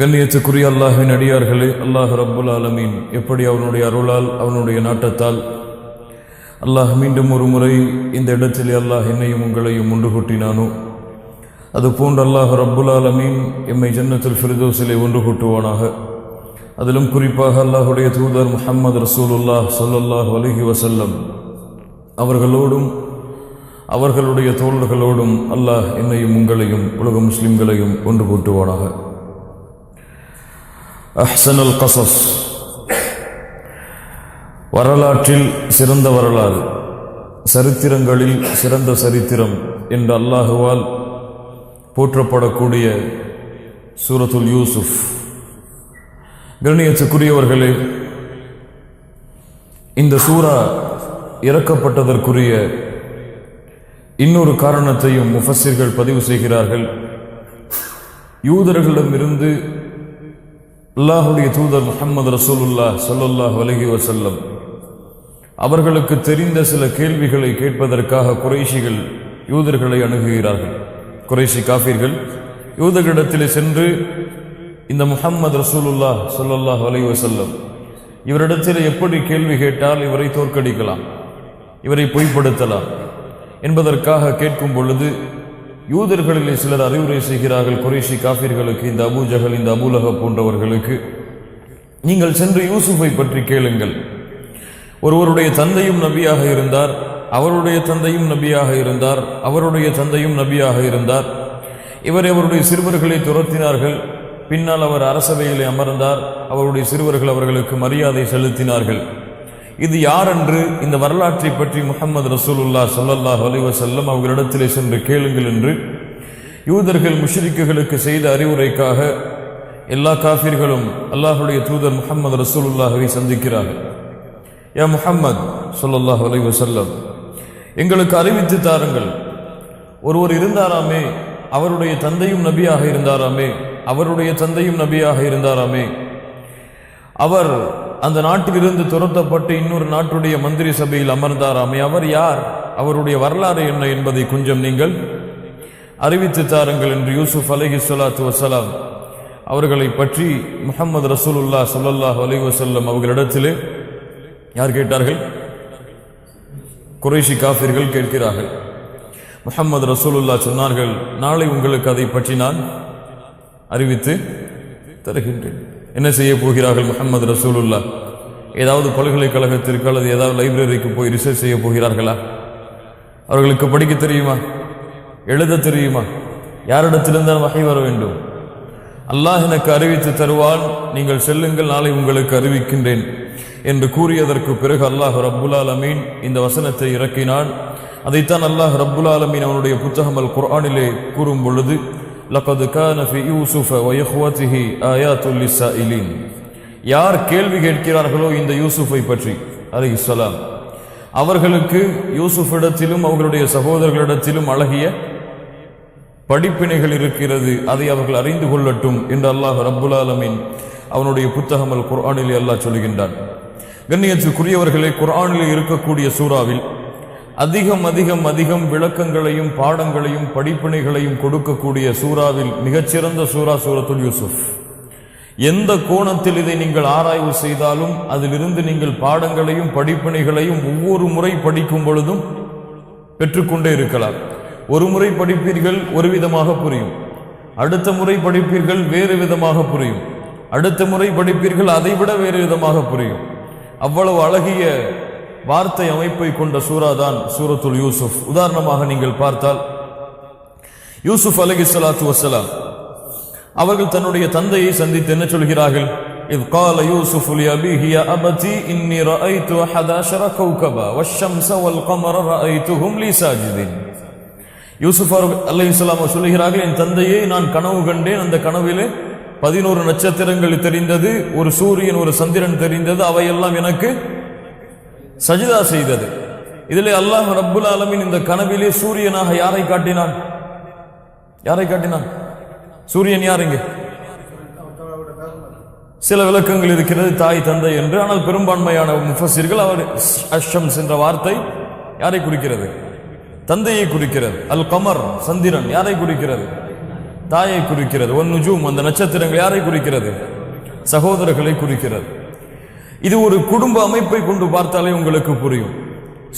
கண்ணியத்துக்குரிய அல்லாஹ்வின் அடியார்களே, அல்லாஹ் ரப்புல் ஆலமீன் எப்படி அவனுடைய அருளால் அவனுடைய நாட்டத்தால் அல்லாஹ் மீண்டும் ஒரு முறை இந்த இடத்திலே அல்லாஹ் என்னையும் உங்களையும் ஒன்று கூட்டினானோ, அதுபோன்று அல்லாஹ் ரப்புல் ஆலமீன் எம்மை ஜன்னத்துல் ஃபிர்தௌஸிலே ஒன்று கூட்டுவானாக. அதிலும் குறிப்பாக அல்லாஹுடைய தூதர் முஹம்மது ரசூலுல்லாஹ் ஸல்லல்லாஹு அலைஹி வஸல்லம் அவர்களோடும் அவர்களுடைய தோழர்களோடும் அல்லாஹ் என்னையும் உங்களையும் உலக முஸ்லிம்களையும் ஒன்று கூட்டுவானாக. அஹ்ஸனுல் கஸஸ், வரலாற்றில் சிறந்த வரலாறு, சரித்திரங்களில் சிறந்த சரித்திரம் என்ற அல்லாஹுவால் போற்றப்படக்கூடிய சூரத்துல் யூசுப். கண்ணியத்துக்குரியவர்களே, இந்த சூரா இறக்கப்பட்டதற்குரிய இன்னொரு காரணத்தையும் முஃபஸ்ஸிர்கள் பதிவு செய்கிறார்கள். யூதர்களிடமிருந்து அல்லாஹுடைய தூதர் முஹம்மது ரசூலுல்லாஹ் ஸல்லல்லாஹு அலைஹி வஸல்லம் அவர்களுக்கு தெரிந்த சில கேள்விகளை கேட்பதற்காக குறைஷிகள் யூதர்களை அணுகுகிறார்கள். குறைஷி காஃபிர்கள் யூதர்களிடத்தில் சென்று இந்த முஹம்மது ரசூலுல்லாஹ் ஸல்லல்லாஹு அலைஹி வஸல்லம் இவரிடத்தில் எப்படி கேள்வி கேட்டால் இவரை தோற்கடிக்கலாம், இவரை பொய்ப்படுத்தலாம் என்பதற்காக கேட்கும் பொழுது யூதர்களிலே சிலர் அறிவுரை செய்கிறார்கள் குறைஷி காஃபிர்களுக்கு, இந்த அபூ ஜஹல், இந்த அபூ லஹப் போன்றவர்களுக்கு, நீங்கள் சென்று யூசுஃபை பற்றி கேளுங்கள். ஒருவருடைய தந்தையும் நபியாக இருந்தார், அவருடைய தந்தையும் நபியாக இருந்தார், அவருடைய தந்தையும் நபியாக இருந்தார். இவரை அவருடைய சிறுவர்களை துரத்தினார்கள். பின்னால் அவர் அரசவையிலே அமர்ந்தார். அவருடைய சிறுவர்கள் அவர்களுக்கு மரியாதை செலுத்தினார்கள். இது யார் என்று இந்த வரலாற்றை பற்றி முஹம்மது ரசூலுல்லாஹ் ஸல்லல்லாஹு அலைஹி வஸல்லம் அவர்களிடத்திலே சென்று கேளுங்கள் என்று யூதர்கள் முஷ்ரிக்குகளுக்கு செய்த அறிவுரைக்காக எல்லா காஃபிர்களும் அல்லாஹுடைய தூதர் முஹம்மது ரசூலுல்லாஹை சந்திக்கிறார்கள். யா முஹம்மது ஸல்லல்லாஹு அலைஹி வஸல்லம், எங்களுக்கு அறிவித்து தாருங்கள், ஒருவர் இருந்தாராமே, அவருடைய தந்தையும் நபியாக இருந்தாராமே, அவருடைய தந்தையும் நபியாக இருந்தாராமே, அவர் அந்த நாட்டிலிருந்து துரத்தப்பட்டு இன்னொரு நாட்டுடைய மந்திரி சபையில் அமர்ந்தாராமே, அவர் யார், அவருடைய வரலாறு என்ன என்பதை கொஞ்சம் நீங்கள் அறிவித்து தாருங்கள் என்று யூசுப் அலைஹிஸ்ஸலாத்து வஸ்ஸலாம் அவர்களை பற்றி முஹம்மது ரசூலுல்லாஹ் ஸல்லல்லாஹு அலைஹி வஸல்லம் அவர்களிடத்திலே யார் கேட்டார்கள்? குறைஷி காஃபிர்கள் கேட்கிறார்கள். முஹம்மது ரசூலுல்லாஹ் சொன்னார்கள், நாளை உங்களுக்கு அதை பற்றி நான் அறிவித்து தருகின்றேன். என்ன செய்ய போகிறார்கள் முஹம்மது ரசூலுல்லாஹ்? ஏதாவது பல்கலைக்கழகத்திற்கு அல்லது ஏதாவது லைப்ரரிக்கு போய் ரிசர்ச் செய்ய போகிறார்களா? அவர்களுக்கு படிக்க தெரியுமா? எழுத தெரியுமா? யாரிடத்திலிருந்தால் வகை வர வேண்டும்? அல்லாஹ் எனக்கு அறிவித்து தருவான், நீங்கள் செல்லுங்கள், நாளை உங்களுக்கு அறிவிக்கின்றேன் என்று கூறியதற்கு பிறகு அல்லாஹ் ரப்புல் ஆலமீன் இந்த வசனத்தை இறக்கினான். அதைத்தான் அல்லாஹ் ரப்புல் ஆலமீன் அவனுடைய புத்தகம் அல் குர்ஆனிலே கூறும் பொழுது, لقد كان في يوسف وإخوته آيات للسائلين, யார் கேள்வி கேட்கிறார்களோ இந்த யூசுஃபை பற்றி அலைஹிஸ்ஸலாம், அவர்களுக்கு யூசுஃபிடத்திலும் அவர்களுடைய சகோதரர்களிடத்திலும் அழகிய படிப்பினைகள் இருக்கிறது, அதை அவர்கள் அறிந்து கொள்ளட்டும் என்று அல்லாஹ் ரப்புல் ஆலமீன் அவனுடைய புத்தகம் அல் குர்ஆனிலே அல்லாஹ் சொல்கின்றான். கண்ணியத்துக்குரியவர்களே, குர்ஆனிலே இருக்கக்கூடிய சூறாவில் அதிகம் விளக்கங்களையும் பாடங்களையும் படிப்பினைகளையும் கொடுக்கக்கூடிய சூறாவில் மிகச்சிறந்த சூரா சூரத்துல் யூசுப். எந்த கோணத்தில் இதை நீங்கள் ஆராய்வு செய்தாலும் அதிலிருந்து நீங்கள் பாடங்களையும் படிப்பினைகளையும் ஒவ்வொரு முறை படிக்கும் பொழுதும் பெற்றுக்கொண்டே இருக்கலாம். ஒரு முறை படிப்பீர்கள் ஒரு விதமாக புரியும், அடுத்த முறை படிப்பீர்கள் வேறு விதமாக புரியும், அடுத்த முறை படிப்பீர்கள் அதைவிட வேறு விதமாக புரியும். அவ்வளவு அழகிய வார்த்தை அமைப்பை கொண்ட சூரா தான் சூரத்துல் யூசுப். உதாரணமாக நீங்கள் பார்த்தால், யூசுப் அலைஹிஸ்ஸலாத்து வஸ்ஸலாம் அவர்கள் தன்னுடைய தந்தையை சந்தித்து என்ன சொல்கிறார்கள்? இத் கால யூசுஃபு லிஅபீஹி யா அபதி இன்னி ரஅய்து 11 கௌகபா வஷ்-ஷம்ஸ வல்-கமர ரஅய்துஹும் லீ சாஜிதீன். யூசுப் அலைஹிஸ்ஸலாம் சொல்கிறார்கள், என் தந்தையே, நான் கனவு கண்டேன், அந்த கனவிலே 11 நட்சத்திரங்கள் தெரிந்தது, ஒரு சூரியன் ஒரு சந்திரன் தெரிந்தது, அவையெல்லாம் எனக்கு சஜிதா செய்தது. இதிலே அல்லாஹ் ரப்புல் ஆலமீன் இந்த கனவிலே சூரியனாக யாரை காட்டினான்? சூரியன் யாருங்க? சில விளக்கங்கள் இருக்கிறது, தாய் தந்தை என்று. ஆனால் பெரும்பான்மையான முஃபஸ்ஸிர்கள் அவர் அஷம்ஸ் என்ற வார்த்தை யாரை குறிக்கிறது? தந்தையை குறிக்கிறது. அல் கமர் சந்திரன் யாரை குறிக்கிறது? தாயை குறிக்கிறது. ஒன் நுஜூம், அந்த நட்சத்திரங்கள் யாரை குறிக்கிறது? சகோதரர்களை குறிக்கிறது. இது ஒரு குடும்ப அமைப்பை கொண்டு பார்த்தாலே உங்களுக்கு புரியும்.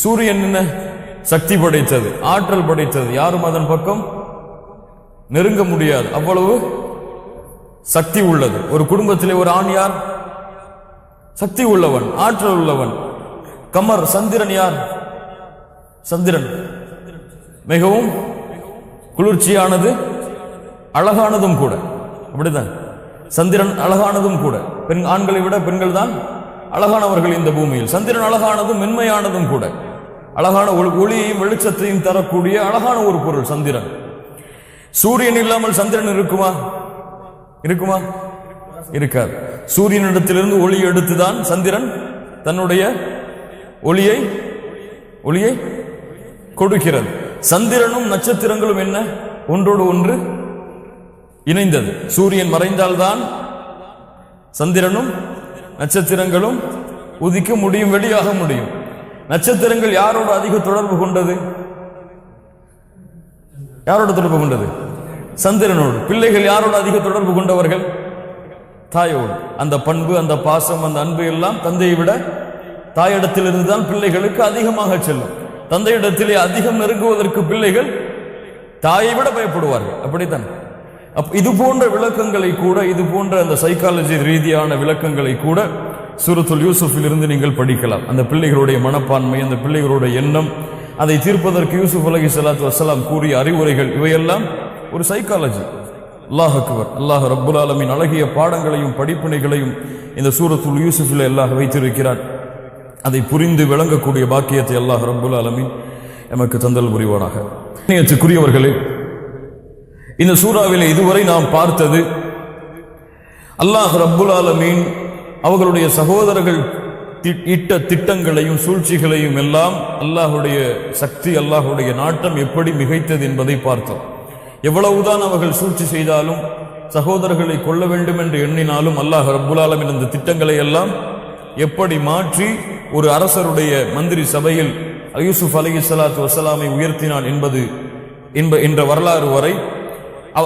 சூரியன் என்ன? சக்தி படைத்தது, ஆற்றல் படைத்தது. யாரும் அதன் பக்கம் நெருங்க முடியாது, அவ்வளவு சக்தி உள்ளது. ஒரு குடும்பத்திலே ஒரு ஆண் யார்? சக்தி உள்ளவன், ஆற்றல் உள்ளவன். கமர், சந்திரன் யார்? சந்திரன் மிகவும் குளிர்ச்சியானது, அழகானதும் கூட. அப்படிதான், சந்திரன் அழகானதும் கூட. ஆண்களை விட பெண்கள் தான் அழகானவர்கள் இந்த பூமியில். சந்திரன் அழகானதும் மென்மையானதும் கூட. அழகான ஒளியையும் வெளிச்சத்தையும் தரக்கூடிய அழகான ஒரு பொருள் சந்திரன். சூரியன் இல்லாமல் சந்திரன் இருக்குமா? இருக்குமா? இருக்காது. சூரியனிடத்திலிருந்து ஒளி எடுத்துதான் சந்திரன் தன்னுடைய ஒளியை கொடுக்கிறது. சந்திரனும் நட்சத்திரங்களும் என்ன? ஒன்றோடு ஒன்று இணைந்தது. சூரியன் மறைந்தால்தான் சந்திரனும் நட்சத்திரங்களும் உதிக்க முடியும், வெளியாக முடியும். நட்சத்திரங்கள் யாரோடு அதிக தொடர்பு கொண்டது? யாரோடு தொடர்பு கொண்டது? சந்திரனோடு. பிள்ளைகள் யாரோடு அதிக தொடர்பு கொண்டவர்கள்? தாயோடு. அந்த பண்பு, அந்த பாசம், அந்த அன்பு எல்லாம் தந்தையை விட தாயிடத்திலிருந்து தான் பிள்ளைகளுக்கு அதிகமாக செல்லும். தந்தையிடத்திலே அதிகம் நெருங்குவதற்கு பிள்ளைகள் தாயை விட பயப்படுவார்கள். அப்படித்தான். இது போன்ற விளக்கங்களை கூட, இது போன்ற அந்த சைக்காலஜி ரீதியான விளக்கங்களை கூட சூரத்துல் யூசுஃபில் இருந்து நீங்கள் படிக்கலாம். அந்த பிள்ளைகளுடைய மனப்பான்மை, அந்த பிள்ளைகளுடைய எண்ணம், அதை தீர்ப்பதற்கு யூசுப் அலைஹிஸ்ஸலாத்து வஸ்ஸலாம் கூறிய அறிவுரைகள், இவையெல்லாம் ஒரு சைக்காலஜி. அல்லாஹ் அக்பர். அல்லாஹ் ரப்புல் ஆலமீன் அழகிய பாடங்களையும் படிப்பினைகளையும் இந்த சூரத்துல் யூசுஃபில் அல்லாஹ் வைத்திருக்கிறார். அதை புரிந்து விளங்கக்கூடிய பாக்கியத்தை அல்லாஹ் ரப்புல் ஆலமீன் எமக்கு தந்தல் புரிவானாக. நேயத்துக்குரியவர்களே, இந்த சூறாவிலே இதுவரை நாம் பார்த்தது அல்லாஹ் ரப்புல் ஆலமீன் அவர்களுடைய சகோதரர்கள் இட்ட திட்டங்களையும் சூழ்ச்சிகளையும் எல்லாம் அல்லாஹுடைய சக்தி, அல்லாஹுடைய நாட்டம் எப்படி மிகைத்தது என்பதை பார்த்தோம். எவ்வளவுதான் அவர்கள் சூழ்ச்சி செய்தாலும், சகோதரர்களை கொள்ள வேண்டும் என்று எண்ணினாலும், அல்லாஹ் ரப்புல் ஆலமீன் இந்த திட்டங்களை எல்லாம் எப்படி மாற்றி ஒரு அரசருடைய மந்திரி சபையில் யூசுப் அலைஹிஸ்ஸலாத்து வஸ்ஸலாமை உயர்த்தினான் என்ற வரலாறு வரை,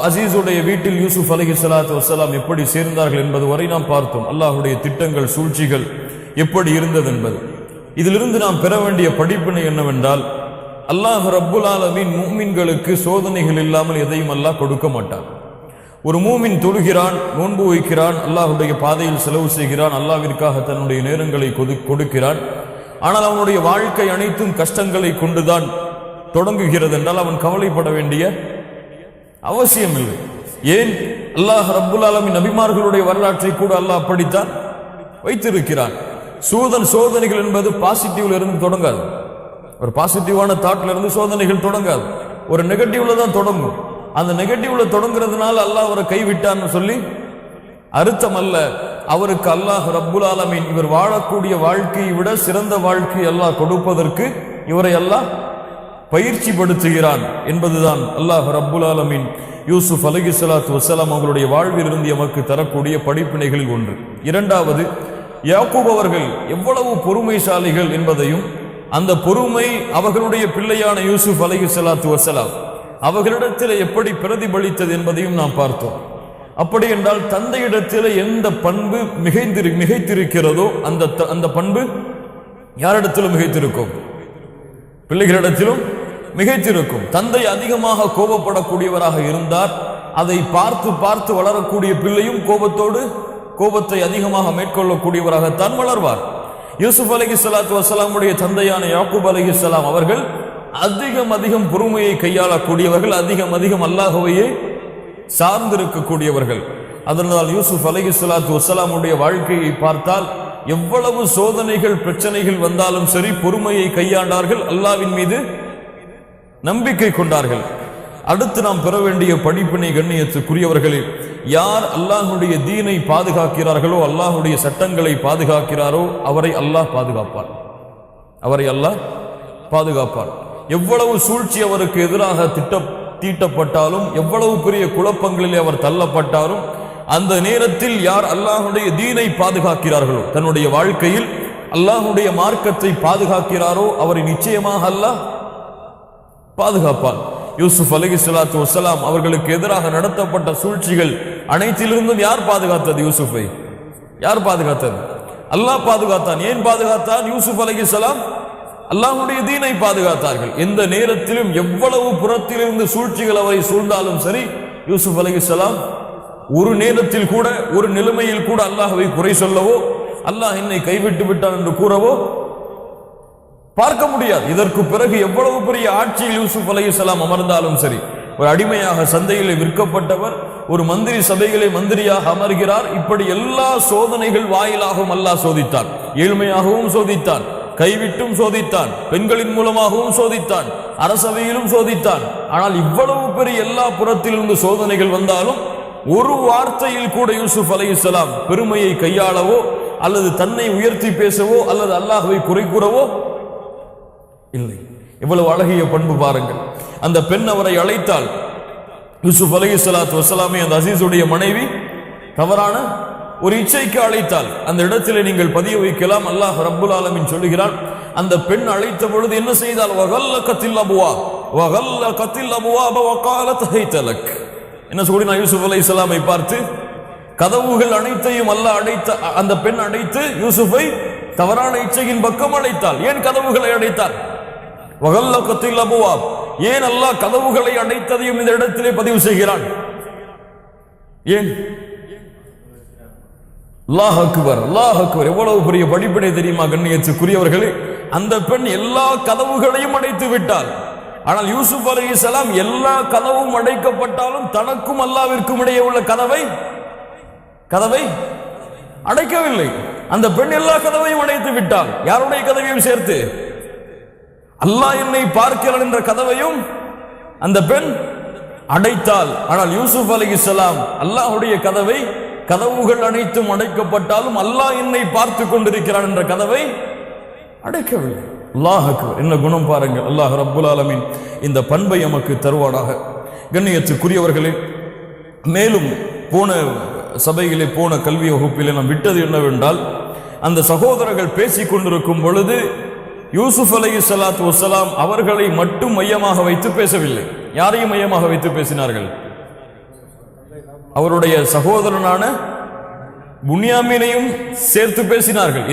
அசீஸுடைய வீட்டில் யூசுப் அலைஹிஸ்ஸலாத்து வஸ்ஸலாம் எப்படி சேர்ந்தார்கள் என்பது வரை நாம் பார்த்தோம். அல்லாஹுடைய திட்டங்கள், சூழ்ச்சிகள் எப்படி இருந்தது என்பது. இதிலிருந்து நாம் பெற வேண்டிய படிப்பினை என்னவென்றால், அல்லாஹ் ரப்புல் ஆலமீன் மூமின்களுக்கு சோதனைகள் இல்லாமல் எதையும் அல்லாஹ் கொடுக்க மாட்டான். ஒரு மூமின் தொழுகிறான், நோன்பு வைக்கிறான், அல்லாஹுடைய பாதையில் செலவு செய்கிறான், அல்லாஹ்விற்காக தன்னுடைய நேரங்களை கொடுக்கிறான். ஆனால் அவனுடைய வாழ்க்கை அனைத்தும் கஷ்டங்களை கொண்டுதான் தொடங்குகிறது என்றால் அவன் கவலைப்பட வேண்டிய அவசியம் இல்லை. ஏன்? அல்லாஹ் ரப்புல் ஆலமீன் நபிமார்களுடைய வரலாற்றை கூட அல்லாஹ் அப்படித்தான் வைத்திருக்கிறான். சோதனைகள் என்பது பாசிட்டிவ்ல இருந்து தொடங்காது. ஒரு பாசிட்டிவான தாட்ல இருந்து சோதனைகள் தொடங்காது, ஒரு நெகட்டிவ்ல தான் தொடங்கும். அந்த நெகட்டிவ்ல தொடங்குறதுனால அல்லாஹ் அவரை கைவிட்டான்னு சொல்லி அர்த்தம் அல்ல. அவருக்கு அல்லாஹ் ரப்புல் ஆலமீன் இவர் வாழக்கூடிய வாழ்க்கையை விட சிறந்த வாழ்க்கை அல்லாஹ் கொடுப்பதற்கு இவரை அல்லாஹ் பயிற்சி படுத்துகிறான் என்பதுதான் அல்லாஹ் ரப்புல் ஆலமீன் யூசுப் அலைஹிஸ்ஸலாத்து வஸ்ஸலாம் அவர்களுடைய வாழ்வில் இருந்து எமக்கு தரக்கூடிய படிப்பினைகளில் ஒன்று. இரண்டாவது, யாக்கூப் அவர்கள் எவ்வளவு பொறுமைசாலிகள் என்பதையும், அந்த பொறுமை அவர்களுடைய பிள்ளையான யூசுப் அலைஹிஸ்ஸலாத்து வஸ்ஸலாம் அவர்களிடத்தில் எப்படி பிரதிபலித்தது என்பதையும் நாம் பார்த்தோம். அப்படி என்றால் தந்தையிடத்தில் எந்த பண்பு மிகைத்திருக்கிறதோ அந்த பண்பு யாரிடத்திலும் மிகைத்திருக்கும்? பிள்ளைகளிடத்திலும் மிகைத்திருக்கும். தந்தை அதிகமாக கோபப்படக்கூடியவராக இருந்தார், அதை பார்த்து பார்த்து வளரக்கூடிய பிள்ளையும் கோபத்தை அதிகமாக மேற்கொள்ளக்கூடியவராகத்தான் வளர்வார். யூசுப் அலைஹிஸ்ஸலாத்து வஸ்ஸலாமுடைய தந்தையான யாக்கூப் அலைஹிஸ்ஸலாம் அவர்கள் அதிகம் பொறுமையை கையாளக்கூடியவர்கள், அதிகம் அல்லாஹ்வையே சார்ந்திருக்கக்கூடியவர்கள். அதனால் யூசுப் அலைஹிஸ்ஸலாத்து வஸ்ஸலாமுடைய வாழ்க்கையை பார்த்தால் எவ்வளவு சோதனைகள் பிரச்சனைகள் வந்தாலும் சரி பொறுமையை கையாண்டார்கள், அல்லாஹ்வின் மீது நம்பிக்கை கொண்டார்கள். அடுத்து நாம் பெற வேண்டிய படிப்பினை கண்ணியத்துக்குரியவர்களே, யார் அல்லாஹ்வுடைய தீனை பாதுகாக்கிறார்களோ, அல்லாஹ்வுடைய சட்டங்களை பாதுகாக்கிறாரோ அவரை அல்லாஹ் பாதுகாப்பார். எவ்வளவு சூழ்ச்சி அவருக்கு எதிராக தீட்டப்பட்டாலும், எவ்வளவு பெரிய குழப்பங்களில் அவர் தள்ளப்பட்டாலும், அந்த நேரத்தில் யார் அல்லாஹ்வுடைய தீனை பாதுகாக்கிறார்களோ, தன்னுடைய வாழ்க்கையில் அல்லாஹ்வுடைய மார்க்கத்தை பாதுகாக்கிறாரோ அவரை நிச்சயமாக அல்லாஹ் பாதுகாப்பான். யூசுப் அலைஹிஸ்ஸலாத்து வஸ்ஸலாம் அவர்களுக்கு எதிராக நடத்தப்பட்ட சூழ்ச்சிகள் அனைத்திலிருந்தும் யார் பாதுகாத்தது? யூசுஃபை யார் பாதுகாத்தது? அல்லாஹ் பாதுகாத்தான். ஏன் பாதுகாத்தான்? யூசுப் அலைஹிஸ்ஸலாம் அல்லாஹ்வுடைய தீனை பாதுகாத்தார்கள். எந்த நேரத்திலும் எவ்வளவு புறத்திலிருந்து சூழ்ச்சிகள் அவரை சூழ்ந்தாலும் சரி, யூசுப் அலைஹிஸ்ஸலாம் ஒரு நேரத்தில் கூட, ஒரு நிலைமையில் கூட அல்லாஹ்வை குறை சொல்லவோ, அல்லாஹ் என்னை கைவிட்டு விட்டான் என்று கூறவோ பார்க்க முடியாது. இதற்கு பிறகு எவ்வளவு பெரிய ஆட்சியில் யூசுப் அலைஹிஸ்ஸலாம் அமர்ந்தாலும் சரி, ஒரு அடிமையாக சந்தையிலே விற்கப்பட்டவர் ஒரு மந்திரி சபைகளை மந்திரியாக அமர்கிறார். இப்படி எல்லா சோதனைகள் வாயிலாகவும் அல்லாஹ் சோதித்தான். ஏழ்மையாகவும் சோதித்தான், கைவிட்டும் சோதித்தான், பெண்களின் மூலமாகவும் சோதித்தான், அரசவையிலும் சோதித்தான். ஆனால் இவ்வளவு பெரிய எல்லா புறத்திலிருந்து சோதனைகள் வந்தாலும் ஒரு வார்த்தையில் கூட யூசுப் அலைஹிஸ்ஸலாம் பெருமையை கையாளவோ அல்லது தன்னை உயர்த்தி பேசவோ அல்லது அல்லாஹ்வை குறை கூறவோ இல்லை. எவ்வளவு அழகிய பண்பு பாருங்கள். அந்த பெண் அவரை அழைத்தாள். யூசுப் அலைஹிஸ்ஸலாத்து வஸ்ஸலாமை அந்த அசீஸுடைய மனைவி தவறான ஒரு இச்சைக்கு அழைத்தாள். அந்த இடத்திலே நீங்கள் பதிய வைக்கலாம். அல்லாஹ் ரப்புல் ஆலமீன் சொல்லுகிறான், அந்த பெண் அழைத்த பொழுது என்ன செய்தால்? வகல்லகத்தில் அபுவாப் வகல்லகத்தில் அபுவாப வகாலத் ஹைதலக். என்ன சொல்லினா? யூசுப் அலைஹிஸ்ஸலாமை பார்த்து கதவுகள் அனைத்தையும் அல்லாஹ் அடைத்த அந்த பெண் அடைத்து யூசுஃபை தவறான இச்சையின் பக்கம் அழைத்தாள். ஏன் கதவுகளை அடைத்தாள்? வகல்லகத்தில் அபுவாப். ஏன் அல்லாஹ் கதவுகளை அடைத்ததையும் இந்த இடத்திலே பதிவு செய்கிறான்? ஏன்? அல்லாஹ் அக்பர், அல்லாஹ் அக்பர். எவ்வளவு பெரிய படிப்பினை தெரியுமா கண்ணியத்துக்குரியவர்களே? அந்த பெண் எல்லா கதவுகளையும் அடைத்து விட்டாள். ஆனால் யூசுப் அலைஹிஸ்ஸலாம் எல்லா கதவும் அடைக்கப்பட்டாலும் தனக்கும் அல்லாஹ்விற்கும் இடையே உள்ள கதவை அடைக்கவில்லை. அந்த பெண் எல்லா கதவையும் அடைத்து விட்டாள். யாருடைய கதவையும் சேர்த்து? அல்லாஹ் என்னை பார்க்கிறான் என்ற கதவையும் அந்த பெண் அடைத்தாள். ஆனால் யூசுப் அலைஹிஸ்ஸலாம் அல்லாஹ்வுடைய கதவுகள் அனைத்தும் அடைக்கப்பட்டாலும் அல்லாஹ் என்னை பார்த்து கொண்டிருக்கிறான் என்ற கதவை அடைக்கவில்லை. அல்லாஹ் அக்பர். என்ன குணம் பாருங்கள். அல்லாஹ் ரப்புல் ஆலமீன் இந்த பண்பை நமக்கு தருவானாக. கண்ணியத்துக்குரியவர்களே, மேலும் போன சபையிலே போன கல்வி வகுப்பிலே நாம் விட்டது என்னவென்றால், அந்த சகோதரர்கள் பேசிக் கொண்டிருக்கும் பொழுது யூசுப் அலைஹிஸ்ஸலாத்து வஸ்ஸலாம் அவர்களை மட்டும் மையமாக வைத்து பேசவில்லை. யாரையும் மையமாக வைத்து பேசினார்கள்? அவருடைய சகோதரனான புன்யாமீனையும் சேர்த்து பேசினார்கள்.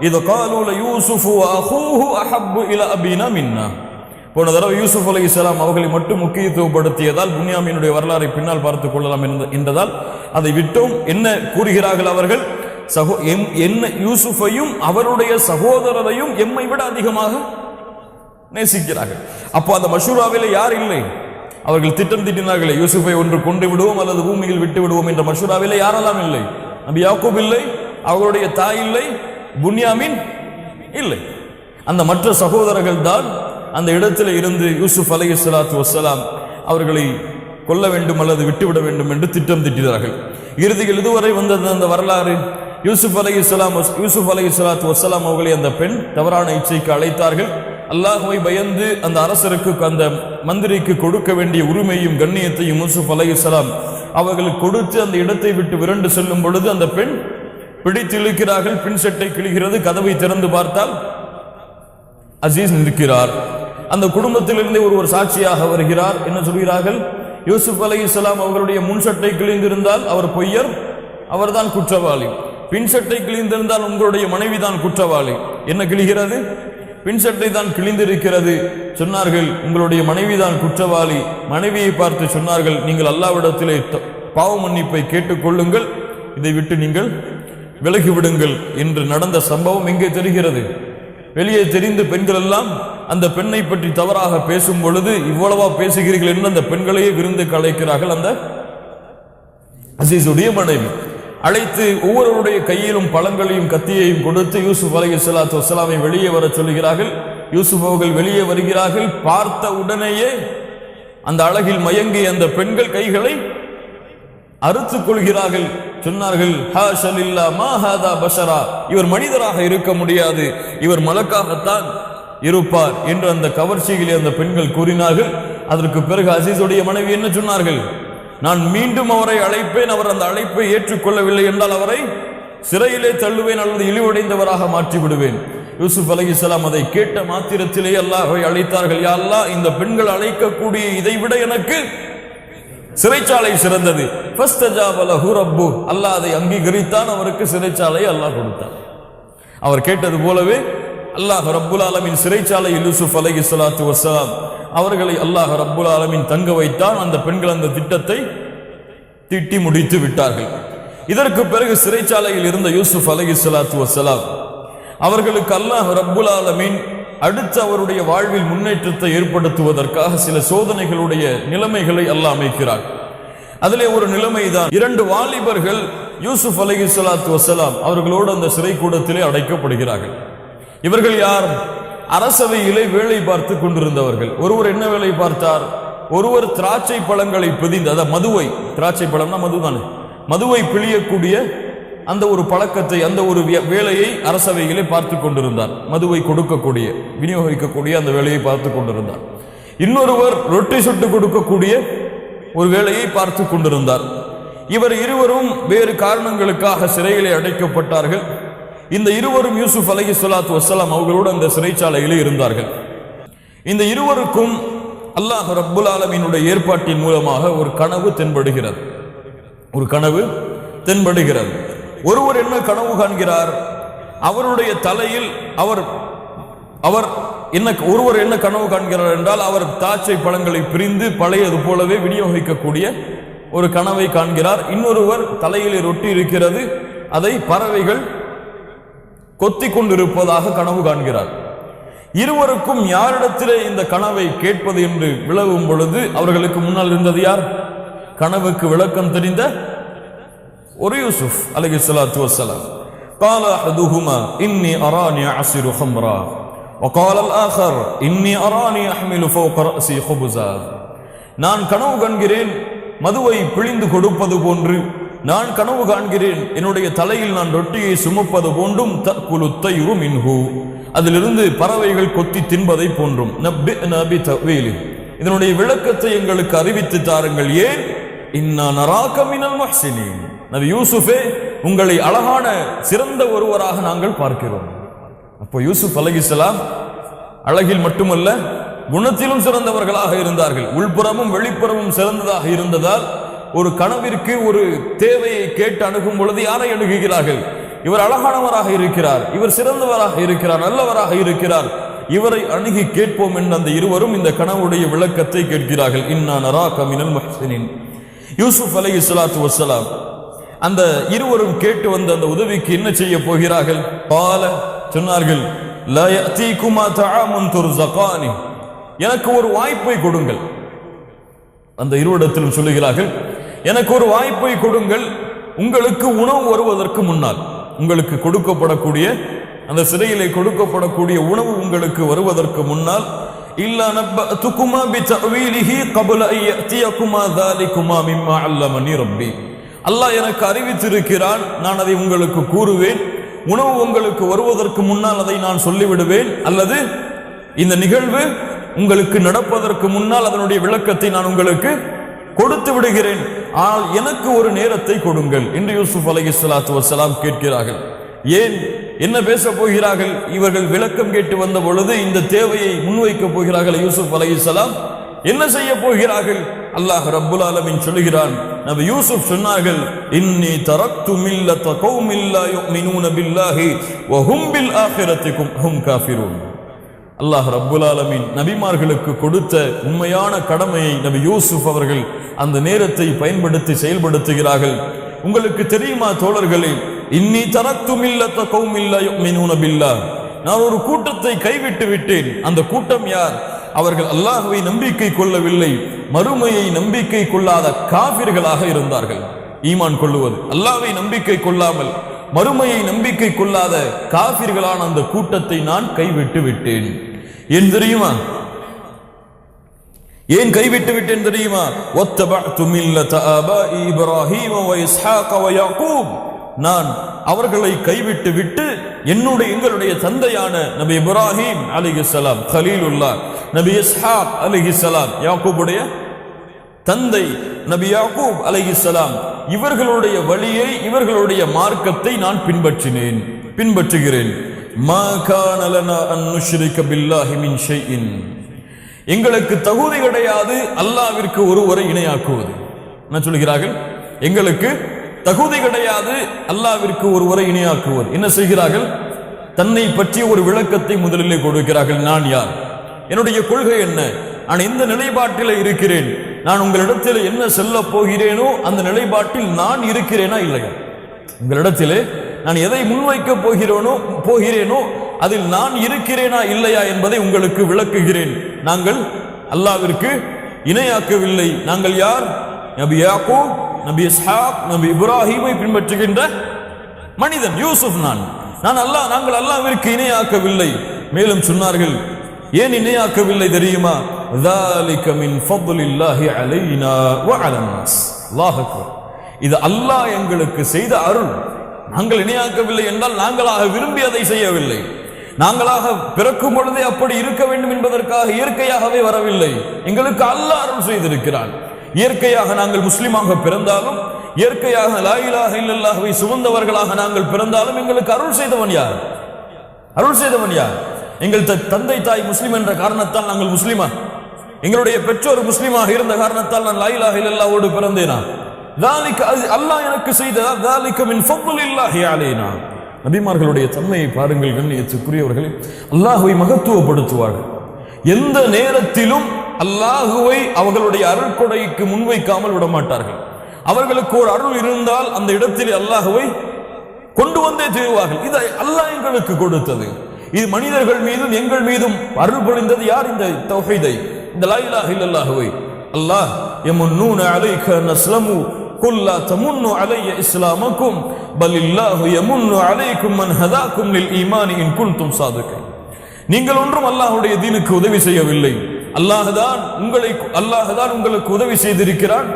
இது காலூல யூசுஃபு அஹூஹு அஹப்பு இலா அபீனா மின்னா. போன தடவை யூசுப் அலைஹிஸ்ஸலாம் அவர்களை மட்டும் முக்கியத்துவப்படுத்தியதால் புன்யாமீனுடைய வரலாறை பின்னால் பார்த்துக் கொள்ளலாம் என்றதால் அதை விட்டோம். என்ன கூறுகிறார்கள் அவர்கள்? என்ன யூசுஃபையும் அவருடைய சகோதரரையும் எம்மை விட அதிகமாக நேசிக்கிறார்கள். அப்போ அந்த மஷூராவிலே யார் இல்லை? அவர்கள் திட்டம் தீட்டினார்களே, யூசுஃபை ஒன்று கொண்டு விடுவோம் அல்லது பூமியில் விட்டு விடுவோம் என்ற மஷூராவிலே யாரெல்லாம் இல்லை? நபி யாக்கூப் இல்லை, அவர்களுடைய தாய் இல்லை, புன்யாமீன் இல்லை. அந்த மற்ற சகோதரர்கள் தான் அந்த இடத்தில் இருந்து யூசுப் அலைஹிஸ்ஸலாத்து வஸ்ஸலாம் அவர்களை கொல்ல வேண்டும் அல்லது விட்டுவிட வேண்டும் என்று திட்டம் திட்டினார்கள். இறுதியில் இதுவரை வந்தது அந்த வரலாறு. யூசுப் அலைஹிஸ்ஸலாத்து வஸ்ஸலாம் அவர்களை அந்த பெண் தவறான இச்சைக்கு அழைத்தார்கள். அல்லாஹ்வை பயந்து அந்த அரசருக்கு, அந்த மந்திரிக்கு கொடுக்க வேண்டிய உரிமையும் கண்ணியத்தையும் யூசுப் அலைஹிஸ்ஸலாம் அவர்களுக்கு கொடுத்து அந்த இடத்தை விட்டு விரண்டு செல்லும் பொழுது அந்த பெண் பிடித்து இழுக்கிறார்கள். பின் சட்டை கிழிகிறது. கதவை திறந்து பார்த்தால் அசீஸ் நிற்கிறார். அந்த குடும்பத்திலிருந்தே ஒருவர் சாட்சியாக வருகிறார். என்ன சொல்கிறார்கள்? யூசுப் அலைஹிஸ்ஸலாம் அவர்களுடைய முன் சட்டை கிழிந்திருந்தால் அவர் பொய்யர், அவர்தான் குற்றவாளி. பின் சட்டை கிழிந்திருந்தால் உங்களுடைய மனைவிதான் குற்றவாளி. என்ன கிழிகிறது? பின் சட்டை தான் கிழிந்திருக்கிறது. சொன்னார்கள், உங்களுடைய மனைவிதான் குற்றவாளி. மனைவியை பார்த்து சொன்னார்கள், நீங்கள் அல்லாஹ்விடத்திலே பாவ மன்னிப்பை கேட்டுக்கொள்ளுங்கள், இதை விட்டு நீங்கள் விலகிவிடுங்கள் என்று நடந்த சம்பவம் எங்கே தெரிகிறது? வெளியே தெரிந்து பெண்கள் எல்லாம் அந்த பெண்ணை பற்றி தவறாக பேசும் பொழுது இவ்வளவா பேசுகிறீர்கள் என்று அந்த பெண்களையே விருந்துக்கு அழைக்கிறார்கள். அந்த அசீஸுடைய மனைவி அழைத்து ஒவ்வொருவருடைய கையிலும் பழங்களையும் கத்தியையும் கொடுத்து யூசுப் அலைஹிஸ்ஸலாத்து வஸ்ஸலாமை வெளியே வர சொல்கிறார்கள். யூசுப் அவர்கள் வெளியே வருகிறார்கள். பார்த்த உடனேயே அந்த அழகில் மயங்கிய அந்த பெண்கள் கைகளை அறுத்துக் கொள்கிறார்கள். சொன்னார்கள், ஹாஷலில்லா மா ஹாதா பஷரா, இவர் மனிதராக இருக்க முடியாது, இவர் மலக்காகத்தான் இருப்பார் என்று அந்த கவர்ச்சியிலே அந்த பெண்கள் கூறினார்கள். அதற்கு பிறகு அசீஸுடைய மனைவி என்ன சொன்னார்கள்? நான் மீண்டும் அவரை அழைப்பேன், அவர் அந்த அழைப்பை ஏற்றுக்கொள்ளவில்லை என்றால் அவரை சிறையிலே தள்ளுவேன் அல்லது இழிவடைந்தவராக மாற்றி விடுவேன். யூசுப் அலைஹிஸ்ஸலாம் அதை கேட்ட மாத்திரத்திலே அல்லாஹ்வை அழைத்தார்கள். யா அல்லாஹ், இந்த பெண்கள் அழைக்கக்கூடிய இதை விட எனக்கு சிறைச்சாலை சிறந்தது. ஃபஸ்தஜாப லஹு ரப்பு, அல்லாஹ் அதை அங்கீகரித்தான். அவருக்கு சிறைச்சாலை அல்லாஹ் கொடுத்தான். அவர் கேட்டது போலவே அல்லாஹ் ரப்புல் ஆலமீன் சிறைச்சாலையில் யூசுப் அலைஹிஸ்ஸலாத்து வஸ்ஸலாம் அவர்களை அல்லாஹ் ரப்புல் ஆலமீன் தங்க வைத்தான். அந்த பெண்கள் அந்த திட்டத்தை திட்டி முடித்து விட்டார்கள். இதற்கு பிறகு சிறைச்சாலையில் இருந்த யூசுப் அலைஹிஸ்ஸலாத்து வஸ்ஸலாம் அவர்களுக்கு அல்லாஹ் ரப்புல் ஆலமீன் அடுத்து அவருடைய வாழ்வில் முன்னேற்றத்தை ஏற்படுத்துவதற்காக சில சோதனைகளுடைய நிலைமைகளை அல்லாஹ் அமைக்கிறார். அதிலே ஒரு நிலைமைதான், 2 வாலிபர்கள் யூசுப் அலைஹிஸ்ஸலாத்து வஸ்ஸலாம் அவர்களோடு அந்த சிறை கூடத்திலே அடைக்கப்படுகிறார்கள். இவர்கள் யார்? அரசவையிலே வேலை பார்த்து கொண்டிருந்தவர்கள். ஒருவர் என்ன வேலை பார்த்தார்? ஒருவர் திராட்சை பழங்களை பிழிந்து, அதாவது மதுவை, திராட்சை பழம்னா மதுதானே, மதுவை பிழியக்கூடிய அந்த ஒரு பழக்கத்தை, அந்த ஒரு வேலையை அரசவையிலே பார்த்து கொண்டிருந்தார். மதுவை கொடுக்கக்கூடிய, விநியோகிக்கக்கூடிய அந்த வேலையை பார்த்து கொண்டிருந்தார். இன்னொருவர் ரொட்டி சுட்டு கொடுக்கக்கூடிய ஒரு வேலையை பார்த்து கொண்டிருந்தார். இவர் இருவரும் வேறு காரணங்களுக்காக சிறையிலே அடைக்கப்பட்டார்கள். இந்த இருவரும் யூசுப் அலைஹிஸ்ஸலாத்து வஸ்ஸலாம் அவர்களோடு அந்த சிறைச்சாலையிலே இருந்தார்கள். இந்த இருவருக்கும் அல்லாஹ் ரப்புல் ஆலமீனுடைய ஏற்பாட்டின் மூலமாக ஒரு கனவு தென்படுகிறது. ஒரு கனவு தென்படுகிறது. ஒருவர் என்ன கனவு காண்கிறார்? அவருடைய தலையில் ஒருவர் என்ன கனவு காண்கிறார் என்றால், அவர் திராட்சை பழங்களை பிரிந்து பழையது போலவே விநியோகிக்கக்கூடிய ஒரு கனவை காண்கிறார். இன்னொருவர் தலையிலே ரொட்டி இருக்கிறது, அதை பறவைகள் கொத்தி கொண்டிருப்பதாக கனவு காண்கிறார். இருவருக்கும் யாரிடத்திலே இந்த கனவை கேட்பது என்று விளவும் பொழுது அவர்களுக்கு முன்னால் இருந்தது யார்? கனவுக்கு விளக்கம் தெரிந்த ஒரு யூசுப் அலைஹிஸ்ஸலாத்து வஸ்ஸலாம். قال احدهما اني اراني اعصر خمرا وقال الاخر اني اراني احمل فوق راسي خبزا. நான் கனவு காண்கிறேன் மதுவை பிழிந்து கொடுப்பது போன்று, நான் கனவு காண்கிறேன் என்னுடைய தலையில் நான் ரொட்டியை சுமப்பது போன்றும், தக்குலு தைரு மின்ஹு, அதிலிருந்து பறவைகள் கொத்தி தின்பதை போன்றும். நப்பினா பிதவீலி, இதனுடைய விளக்கத்தை எங்களுக்கு அறிவித்து தாருங்கள். ஏன்? இன்னா நராக மினல் முஹ்சினீன், நபி யூசுஃபே, உங்களை அழகான சிறந்த ஒருவராக நாங்கள் பார்க்கிறோம். அப்போ யூசுப் அலைஹிஸ்ஸலாம் அழகில் மட்டுமல்ல குணத்திலும் சிறந்தவர்களாக இருந்தார்கள். உள்புறமும் வெளிப்புறமும் சிறந்ததாக இருந்ததால் ஒரு கனவிற்கு ஒரு தேவையை கேட்டு அணுகும் பொழுது யாரை அணுகுகிறார்கள்? இவர் அழகானவராக இருக்கிறார், இவர் சிறந்தவராக இருக்கிறார், நல்லவராக இருக்கிறார், இவரை அணுகி கேட்போம் என்று அந்த இருவரும் இந்த கனவுடைய விளக்கத்தை கேட்கிறார்கள். இன்னா நராக மினல் முஹ்சினீன். யூசுப் அலைஹிஸ்ஸலாத்து வஸ்ஸலாம் அந்த இருவரும் கேட்டு வந்த அந்த உதவிக்கு என்ன செய்ய போகிறார்கள்? பால சொன்னார்கள், லா யஅதீகுமா தஆமுன் துர்ஸகானி, எனக்கு ஒரு வாய்ப்பை கொடுங்கள். அந்த இருவரிடத்திலும் சொல்லுகிறார்கள், எனக்கு ஒரு வாய்ப்பை கொடுங்கள். உங்களுக்கு உணவு வருவதற்கு முன்னால், உங்களுக்கு கொடுக்கப்படக்கூடிய அந்த சிறையிலே கொடுக்கப்படக்கூடிய உணவு உங்களுக்கு வருவதற்கு முன்னால், இல்லா நப்பஅதுகுமா பிதஅவீலிஹி قبل ان ياتيكما ذلكما مما علمني ربي, அல்லாஹ் எனக்கு அறிவித்திருக்கிறான், நான் அதை உங்களுக்கு கூறுவேன். உணவு உங்களுக்கு வருவதற்கு முன்னால் அதை நான் சொல்லிவிடுவேன், அல்லது இந்த நிகழ்வு உங்களுக்கு நடப்பதற்கு முன்னால் அதனுடைய விளக்கத்தை நான் உங்களுக்கு கொடுத்து விடுகிறேன். ஆனால் எனக்கு ஒரு நேரத்தை கொடுங்கள் என்று யூசுப் அலைஹிஸ்ஸலாத்து வஸ்ஸலாம் கேட்கிறார்கள். ஏன், என்ன பேச போகிறார்கள்? இவர்கள் விளக்கம் கேட்டு வந்த பொழுது இந்த தேவையை முன்வைக்க போகிறார்கள். யூசுப் அலைஹிஸ்ஸலாம் என்ன செய்ய போகிறார்கள்? அல்லாஹ் ரப்புல் ஆலமீன் சொல்கிறான், நபி யூசுப் சொன்னார்கள், இன்னி தரக்து மில்லத கௌமின் லா யுமினூன பில்லாஹி வ ஹும் பில் ஆখিরাতি ஹும் காஃபிரூன். அல்லாஹ் ரப்புல் ஆலமீன் நபிமார்களுக்கு கொடுத்த உண்மையான கடமையை நபி யூசுப் அவர்கள் அந்த நேரத்தை பயன்படுத்தி செயல்படுத்துகிறார்கள். உங்களுக்கு தெரியுமா தோழர்களே, இன்னி தரக்து மில்லத கௌமின் லா யுமினூன பில்லாஹ், நான் ஒரு கூட்டத்தை கைவிட்டு விட்டேன். அந்த கூட்டம் யார்? அவர்கள் அல்லாஹ்வை நம்பிக்கை கொள்ளவில்லை, மறுமையை நம்பிக்கை கொள்ளாத காஃபிர்களாக இருந்தார்கள். ஈமான் கொள்ளுவது, அல்லாஹ்வை நம்பிக்கை கொள்ளாமல் மறுமையை நம்பிக்கை கொள்ளாத காஃபிர்களான அந்த கூட்டத்தை நான் கைவிட்டு விட்டேன். ஏன் தெரியுமா? ஏன் கைவிட்டு விட்டேன் தெரியுமா? வத்தபஅது மில்லத ஆபாஇ இப்ராஹீம வ இஸ்ஹாக வ யாக்கூப், நான் அவர்களை கைவிட்டு விட்டு எங்களுடைய தந்தையான நபி இப்ராஹிம் அலைஹிஸ்ஸலாம் கலீலுல்லாஹ், நபி இஸ்ஹாக் அலைஹிஸ்ஸலாம் யாக்கூபுடைய தந்தை நபி யாக்கூப் அலைஹிஸ்ஸலாம், இவர்களுடைய வழியை, இவர்களுடைய மார்க்கத்தை நான் பின்பற்றுகிறேன். மா கான லனா அன் நுஷ்ரிக பில்லாஹி மின் ஷைஇன், எங்களுக்கு தகுதி கிடையாது அல்லாஹ்விற்கு ஒருவரை இணையாக்குவது. என்ன சொல்கிறார்கள்? எங்களுக்கு தகுதி கிடையாது அல்லாஹ்விற்கு ஒருவரை இணையாக்குவது. என்ன செய்கிறார்கள்? தன்னை பற்றி ஒரு விளக்கத்தை முதலிலே கொடுக்கிறார்கள். நான் யார், என்னுடைய கொள்கை என்ன, நான் எந்த நிலைப்பாட்டில் இருக்கிறேன், நான் உங்களிடத்தில் என்ன சொல்ல போகிறேனோ அந்த நிலைப்பாட்டில் நான் இருக்கிறேனா இல்லையா, உங்களிடத்திலே நான் எதை முன்வைக்க போகிறேனோ அதில் நான் இருக்கிறேனா இல்லையா என்பதை உங்களுக்கு விளக்குகிறேன். நாங்கள் அல்லாஹ்விற்கு இணையாக்கவில்லை. நாங்கள் யார்? நபி யாக்கூப், நபி இஸ்ஹாக், நபி இப்ராஹீமை பின்பற்றுகின்ற மனிதன் யூசுப். நாங்கள் அல்லாஹ்விற்கு இணையாக்கவில்லை. மேலும் சொன்னார்கள், ஏன் இணையாக்கவில்லை தெரியுமா? ذَلِكَ مِنْ فَضْلِ اللَّهِ عَلَيْنَا وَعَلَى النَّاسِ. அல்லாஹ் அக்பர். இது அல்லாஹ் எங்களுக்கு செய்த அருள். நாங்கள் இணையாக்கவில்லை என்றால் நாங்களாக விரும்பி அதை செய்யவில்லை. நாங்களாக பிறக்கும் பொழுதே அப்படி இருக்க வேண்டும் என்பதற்காக இயற்கையாகவே வரவில்லை. எங்களுக்கு அல்லாஹ் அருள் செய்திருக்கிறான். இயற்கையாக நாங்கள் முஸ்லிமாக பிறந்தாலும், இயற்கையாக லா இலாஹ இல்லல்லாஹ்வை சுமந்தவர்களாக நாங்கள் பிறந்தாலும் எங்களுக்கு அருள் செய்தவன் யார்? அருள் செய்தவன் யார்? எங்கள் தந்தை தாய் முஸ்லிம் என்ற காரணத்தால் நாங்கள் முஸ்லிமா? எங்களுடைய பெற்றோர் முஸ்லிமாக இருந்த காரணத்தால் நான் லா இலாஹ இல்லல்லாஹ்வோடு பிறந்தேனா? அல்லாஹ் எனக்கு செய்ததா? ذَلِكَ مِنْ فَضْلِ اللَّهِ عَلَيْنَا. நபிமார்களுடைய தன்மையை பாருங்கள் கண்ணியத்துக்குரியவர்களே. அல்லாஹ்வை மகத்துவப்படுத்துவார்கள். எந்த நேரத்திலும் அல்லாஹுவை அவர்களுடைய அருள் கொடைக்கு முன்வைக்காமல் விடமாட்டார்கள். அவர்களுக்கு ஒரு அருள் இருந்தால் அந்த இடத்தில் அல்லாஹுவை கொண்டு வந்தே தீருவார்கள். இதை அல்லாஹ் எங்களுக்கு கொடுத்தது. இது மனிதர்கள் மீதும் எங்கள் மீதும் அருள் பொழிந்தது யார்? இந்த தௌஹீதை, இந்த லா இலாஹ இல்லல்லாஹுவை. அல்லாஹ் யமுன்னூன அலைக நஸ்லமு குல் லா தமுன்னு அலைய இஸ்லாமக்கும் பல்லில்லாஹு யமுன்னு அலைக்கும் மன் ஹதாக்கும் லில் ஈமானி இன் குன்தும் சாதிகீன். நீங்கள் ஒன்றும் அல்லாஹ்வுடைய தீனுக்கு உதவி செய்யவில்லை. அல்லாஹ்தான் உங்களுக்கு உதவி செய்திருக்கிறான்.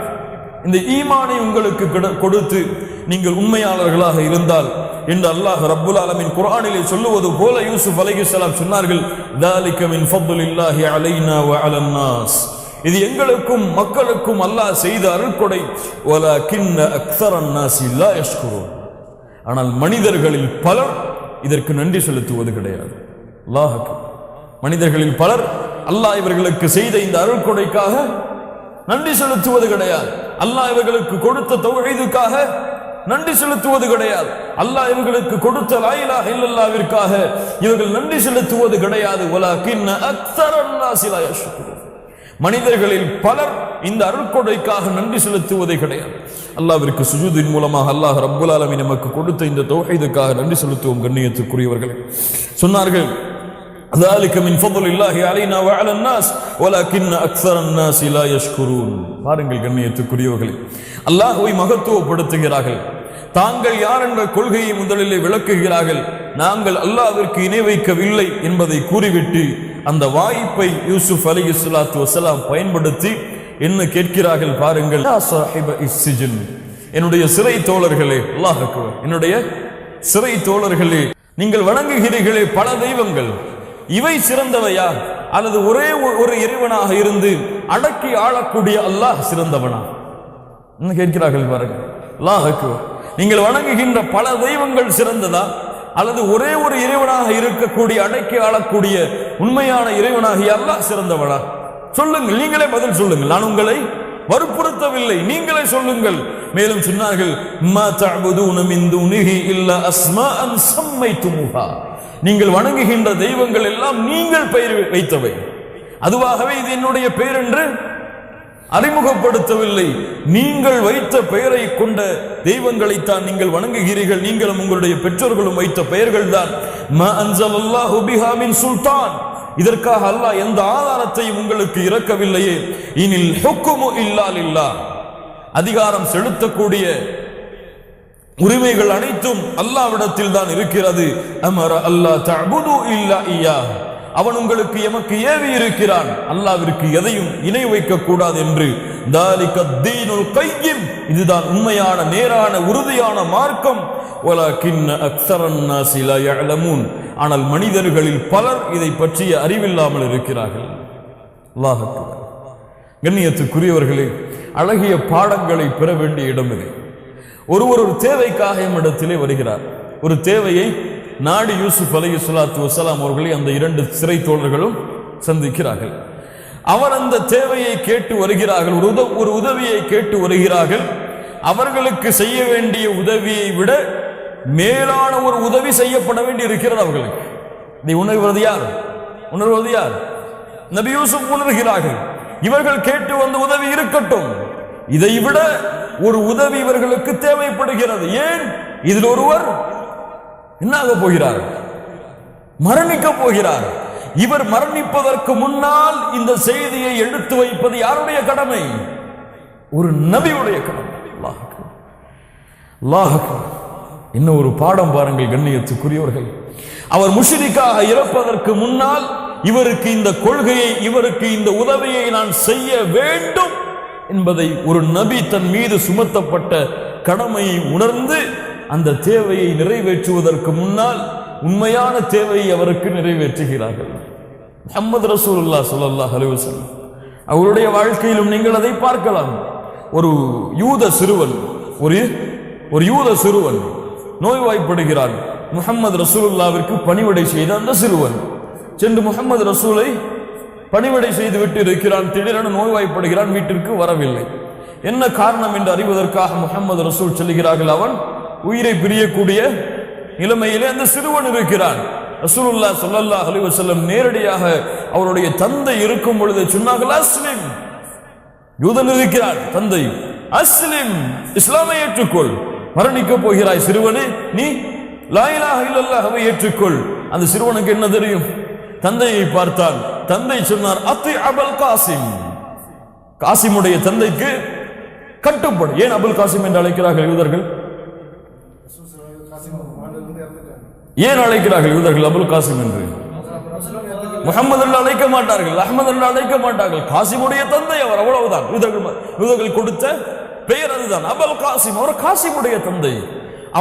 இந்த ஈமானை உங்களுக்கு கொடுத்து நீங்கள் உண்மையாளர்களாக இருந்தால் என்று அல்லாஹ் ரப்புல் ஆலமீன் குர்ஆனிலே சொல்லுவது போல யூசுப் அலைஹிஸ்ஸலாம் சொன்னார்கள், ذَلِكَ مِنْ فَضْلِ اللَّهِ عَلَيْنَا وَعَلَى النَّاسِ. இது எங்களுக்கும் மக்களுக்கும் அல்லாஹ் செய்த அருள்கொடை. وَلَكِنَّ أَكْثَرَ النَّاسِ لَا يَشْكُرُونَ. ஆனால் மனிதர்களில் பலர் இதற்கு நன்றி செலுத்துவது கிடையாது. அல்லாஹ் அக்பர். மனிதர்களில் பலர் அல்லாஹ் இவர்களுக்கு செய்த இந்த அருள்கொடைக்காக நன்றி செலுத்துவது கிடையாது. அல்லாஹ் இவர்களுக்கு கொடுத்த தௌஹீதுக்காக நன்றி செலுத்துவது கிடையாது. அல்லாஹ் இவர்களுக்கு கொடுத்த லா இலாஹ இல்லல்லாஹ்விற்காக இவர்கள் நன்றி செலுத்துவது கிடையாது. வலக்கின்ன அக்ஸரன் நாஸி லா யஷ்குரூன். மனிதர்களில் பலர் இந்த அருள்கொடைக்காக நன்றி செலுத்துவதே கிடையாது. அல்லாஹ்விற்கு சுஜூதின் மூலமாக அல்லாஹ் ரப்புல் ஆலமீன் நமக்கு கொடுத்த இந்த தௌஹீதுக்காக நன்றி செலுத்துவோம். கண்ணியத்துக்குரியவர்களே, சொன்னார்கள், ذَلِكَ مِنْ فَضْلِ اللَّهِ عَلَيْنَا وَعَلَى النَّاسِ وَلَكِنَّ أَكْثَرَ النَّاسِ لَا يَشْكُرُونَ. பாருங்கள் கண்ணியத்துக்குரியவர்களே, அல்லாஹ்வை மகத்துவப்படுத்துகிறார்கள். தாங்கள் யார் என்ற கொள்கையை முதலிலே விளக்குகிறார்கள். நாங்கள் அல்லாஹ்விற்கு இணை வைக்கவில்லை என்பதை கூறிவிட்டு அந்த வாய்ப்பை யூசுப் அலைஹிஸ்ஸலாத்து வஸலாம் பயன்படுத்தி என்ன கேட்கிறார்கள் பாருங்கள். யா ஸாஹிப இஸ்ஸிஜ்ன், என்னுடைய சிறை தோழர்களே, அல்லாஹ் அக்பர், என்னுடைய சிறை தோழர்களே, நீங்கள் வணங்குகிறீர்களே பல தெய்வங்கள், இவை சிறந்தவையா அல்லது ஒரே ஒரு இறைவனாக இருந்து அடக்கி ஆளக்கூடிய அல்லாஹ் சிறந்தவனா? கேட்கிறார்கள் பாருங்கள். அல்லாஹ் அக்பர். நீங்கள் வணங்குகின்ற பல தெய்வங்கள் சிறந்ததா அல்லது ஒரே ஒரு இறைவனாக இருக்கக்கூடிய அடக்கி ஆளக்கூடிய உண்மையான இறைவனாகிய அல்லாஹ் சிறந்தவனா? சொல்லுங்கள், நீங்களே பதில் சொல்லுங்கள். நான் உங்களை வற்புறுத்தவில்லை, நீங்களே சொல்லுங்கள். மேலும் சொன்னார்கள், மா தஅபுதூன மின் தூனிஹி இல்லா அஸ்மாஅன் சம்மைதுமுஹா. நீங்கள் வணங்குகின்ற தெய்வங்கள் எல்லாம் நீங்கள் பெயர் வைத்தவை, அதுவாகவே இது என்னுடைய பெயர் என்று அறிமுகப்படுத்தவில்லை. நீங்கள் வைத்த பெயரை கொண்ட தெய்வங்களைத்தான் நீங்கள் வணங்குகிறீர்கள். நீங்களும் உங்களுடைய பெற்றோர்களும் வைத்த பெயர்கள் தான். மா அன்ஸலல்லாஹு பிஹா மின் சுல்தான். இதற்காக அல்லாஹ் எந்த ஆதாரத்தையும் உங்களுக்கு இறக்கவில்லையே. இனில் ஹுக்குமு இல்லா லில்லாஹ். அதிகாரம் செலுத்தக்கூடிய உரிமைகள் அனைத்தும் அல்லாஹ்விடத்தில் தான் இருக்கிறது. அமர அல்லாஹ் தஅபுது இல்லா இய்யா. அவன் உங்களுக்கு எமக்கு ஏவி இருக்கிறான், அல்லாஹ்விற்கு எதையும் இணை வைக்க கூடாது என்று. தாலிக தீனுல் கையிம். இதுதான் உண்மையான நேரான உறுதியான மார்க்கம். வலக்கின்ன அக்ஸரன் நாஸி லா யஅலமூன். ஆனால் மனிதர்களில் பலர் இதை பற்றிய அறிவில்லாமல் இருக்கிறார்கள். அல்லாஹ் அக்பர். கண்ணியத்துக்குரியவர்களே, அழகிய பாடங்களை பெற வேண்டிய இடம் இது. ஒருவர் ஒரு தேவைக்காக நம்மிடத்திலே வருகிறார். ஒரு தேவையை நாடி யூசுப் அலைஹிஸ்ஸலாத்து வஸ்ஸலாம் அவர்களை அந்த 2 சிறை தோழர்களும் சந்திக்கிறார்கள். அவர் அந்த தேவையை கேட்டு வருகிறார்கள், ஒரு உதவியை கேட்டு வருகிறார்கள். அவர்களுக்கு செய்ய வேண்டிய உதவியை விட மேலான ஒரு உதவி செய்யப்பட வேண்டி இருக்கிறது அவர்களுக்கு. இதை உணர்வது யார்? நபி யூசுப் உணர்கிறார்கள். இவர்கள் கேட்டு வந்த உதவி இருக்கட்டும், இதை விட ஒரு உதவி இவர்களுக்கு தேவைப்படுகிறது. ஏன்? இதில் ஒருவர் என்னாக போகிறார்? மரணிக்க போகிறார். இவர் மரணிப்பதற்கு முன்னால் இந்த செய்தியை எடுத்து வைப்பது யாருடைய கடமை? ஒரு நபியுடைய கடமை. அல்லாஹ் இன்னும் ஒரு பாடம் பாருங்கள் கண்ணியத்துக்குரியவர்கள். அவர் முஷ்ரிக்காக இறப்பதற்கு முன்னால் இவருக்கு இந்த கொள்கையை, இவருக்கு இந்த உதவியை நான் செய்ய வேண்டும் என்பதை ஒரு நபி தன் மீது சுமத்தப்பட்ட கடமையை உணர்ந்து அந்த தேவையை நிறைவேற்றுவதற்கு முன்னால் உண்மையான தேவையை அவருக்கு நிறைவேற்றுகிறார்கள். முஹம்மது ரசூலுல்லாஹ் ஸல்லல்லாஹு அலைஹி வஸல்லம் அவருடைய வாழ்க்கையிலும் நீங்கள் அதை பார்க்கலாம். ஒரு யூத சிறுவன் நோய்வாய்ப்படுகிறான். முஹம்மது ரசூலுல்லாஹ்விற்கு பணிவிடை செய்த அந்த சிறுவன் சென்று முஹம்மது ரசூலை பணிவிடை செய்து விட்டு இருக்கிறான். திடீரென நோய்வாய்ப்படுகிறான், வீட்டிற்கு வரவில்லை. என்ன காரணம் என்று அறிவதற்காக முஹம்மது ரசூல் சொல்லுகிறார்கள், அவன் உயிரை பிரியக்கூடிய நிலைமையிலே அந்த சிறுவன் இருக்கிறான். ரசூலுல்லாஹ் ஸல்லல்லாஹு அலைஹி வஸல்லம் நேரடியாக அவருடைய தந்தை இருக்கும் பொழுது சொன்னார்கள், அஸ்லிம், யூதன் இருக்கிறான், தந்தை அஸ்லிம், இஸ்லாமை ஏற்றுக்கொள். மரணிக்க போகிறாய் சிறுவனே, நீ லா இலாஹ இல்லல்லாஹ்வை ஏற்றுக்கொள். அந்த சிறுவனுக்கு என்ன தெரியும்? தந்தையை பார்த்தான். தந்தை சொன்னார், அத்தி அபுல் காசிம், காசிமுடைய தந்தைக்கு கட்டுப்படு. ஏன் அபுல் காசிம் என்று அழைக்கிறார்கள் யூதர்கள்? ஏன் அழைக்கிறார்கள் யூதர்கள் அபுல் காசிம் என்று? முஹம்மது என்று அழைக்க மாட்டார்கள், அஹ்மது என்று அழைக்க மாட்டார்கள். காசிமுடைய தந்தை அவர், அவ்வளவுதான். யூதர்கள் கொடுத்த பெயர் அதுதான், அபுல் காசிம். அவர் காசிமுடைய தந்தை,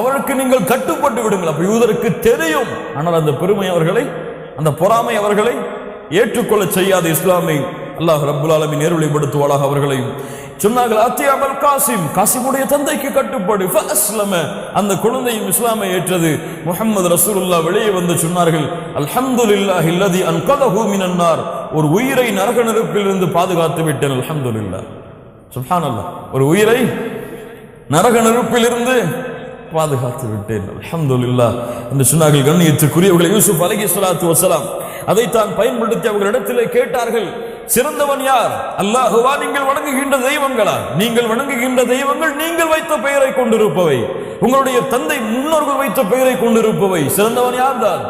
அவருக்கு நீங்கள் கட்டுப்பட்டு விடுங்கள். அப்ப யூதருக்கு தெரியும். ஆனால் அந்த பெருமை அவர்களை, அந்த பொறாமை அவர்களை ஏற்றுக்கொள்ள செய்யாத இஸ்லாமை அல்லாஹ் ரப்புல் ஆலமீன் நேர்வழிப்படுத்துவாளாக. அவர்களையும் சொன்னார்கள், அத்தி அபுல் காசிம், காசிமுடைய தந்தைக்கு கட்டுப்படு. ஃபஅஸ்லம, அந்த குழந்தையும் இஸ்லாமை ஏற்றது. முஹம்மது ரசூலுல்லாஹ் வெளியே வந்து சொன்னார்கள், அல்ஹம்துலில்லாஹி அல்லதி அன்கதஹு மினன் நார், ஒரு உயிரை நரக நெருப்பிலிருந்து பாதுகாத்து விட்டேன். அல்ஹம்துலில்லாஹ், சுப்ஹானல்லாஹ், ஒரு உயிரை நரக நெருப்பிலிருந்து பாதுகாத்து விட்டேன், அல்ஹம்துலில்லாஹ் என்று சொன்னார்கள். கண்ணியத்துக்குரியவர்களே, யூசுப் அலைஹிஸ்ஸலாத்து வஸலாம் அதைத்தான் பயன்படுத்தி அவர்களிடத்திலே கேட்டார்கள், சிறந்தவன் யார்? அல்லாஹுவா, நீங்கள் வணங்குகின்ற தெய்வங்களா? நீங்கள் வணங்குகின்ற தெய்வங்கள் நீங்கள் வைத்த பெயரை கொண்டிருப்பவை, உங்களுடைய தந்தை முன்னோர்கள் வைத்த பெயரை கொண்டிருப்பவை. சிறந்தவன் யார் தான்?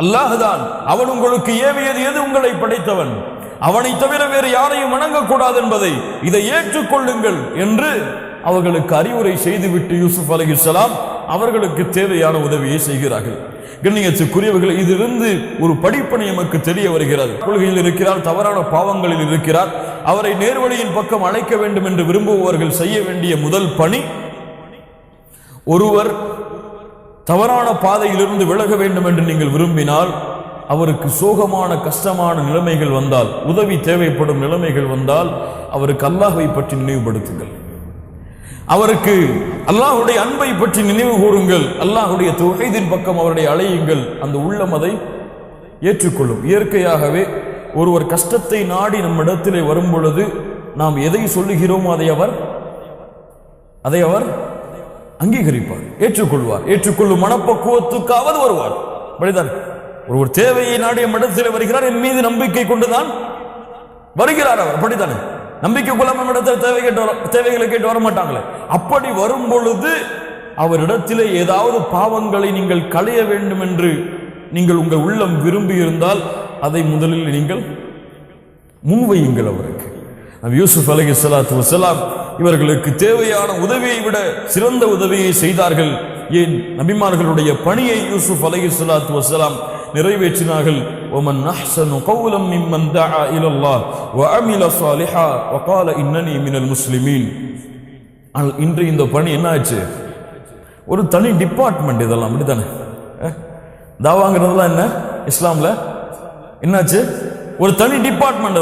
அல்லாஹ் தான். அவன் உங்களுக்கு ஏவியது எது? உங்களை படைத்தவன். அவனை தவிர வேறு யாரையும் வணங்கக்கூடாது என்பதை, இதை ஏற்றுக்கொள்ளுங்கள் என்று அவர்களுக்கு அறிவுரை செய்துவிட்டு யூசுப் அலைஹிஸ்ஸலாம் அவர்களுக்கு தேவையான உதவியை செய்கிறார்கள். கண்ணியத்துக்குரியவர்கள், இதிலிருந்து ஒரு படிப்பனை நமக்கு தெரிய வருகிறது. கொள்கையில் இருக்கிறார், தவறான பாவங்களில் இருக்கிறார், அவரை நேர்வழியின் பக்கம் அழைக்க வேண்டும் என்று விரும்புபவர்கள் செய்ய வேண்டிய முதல் பணி, ஒருவர் தவறான பாதையிலிருந்து விலக வேண்டும் என்று நீங்கள் விரும்பினால், அவருக்கு சோகமான கஷ்டமான நிலைமைகள் வந்தால், உதவி தேவைப்படும் நிலைமைகள் வந்தால், அவருக்கு அல்லாஹ்வை பற்றி நினைவுபடுத்துங்கள். அவருக்கு அல்லாஹ்வுடைய அன்பை பற்றி நினைவு கூறுங்கள். அல்லாஹ்வுடைய தௌஹீதின் பக்கம் அவருடைய அழையுங்கள். அந்த உள்ளம் அதை ஏற்றுக்கொள்ளும். இயற்கையாகவே ஒருவர் கஷ்டத்தை நாடி நம்மிடத்திலே வரும் பொழுது நாம் எதை சொல்லுகிறோமோ அதை அவர் அங்கீகரிப்பார், ஏற்றுக்கொள்வார். ஏற்றுக்கொள்ளும் மனப்பக்குவத்துக்காவது வருவார். அப்படிதான் ஒருவர் தேவையை நாடி நம்மிடத்திலே வருகிறார், என் மீது நம்பிக்கை கொண்டுதான் வருகிறார் அவர். அப்படித்தானே? நம்பிக்கை கொள்ளாம இடத்துல தேவைகளை கேட்டு வர மாட்டாங்களே. அப்படி வரும் பொழுது அவரிடத்திலே ஏதாவது பாவங்களை நீங்கள் களைய வேண்டும் என்று நீங்கள் உங்கள் உள்ளம் விரும்பி இருந்தால் அதை முதலில் நீங்கள் முன்வையுங்கள் அவருக்கு. யூசுப் அலைஹிஸ்ஸலாத்து வஸலாம் இவர்களுக்கு தேவையான உதவியை விட சிறந்த உதவியை செய்தார்கள். ஏன்? நபிமார்களுடைய பணியை யூசுப் அலைஹிஸ்ஸலாத்து வஸலாம் நிறைவேற்றினார்கள். وَمَنْ أَحْسَنُ قَوْلًا مِمَّنْ دَعَا إِلَى اللَّهِ وَعَمِلَ صَالِحًا وَقَالَ إِنَّنِي مِنَ الْمُسْلِمِينَ. ஆனால் இன்று இந்த பணி என்ன ஆச்சு? ஒரு தனி டிபார்ட்மெண்ட். இதெல்லாம் அப்படித்தானே? தாவாங்கிறதுலாம் என்ன இஸ்லாம்ல என்னாச்சு? ஒரு தனி டிபார்ட்மெண்ட்.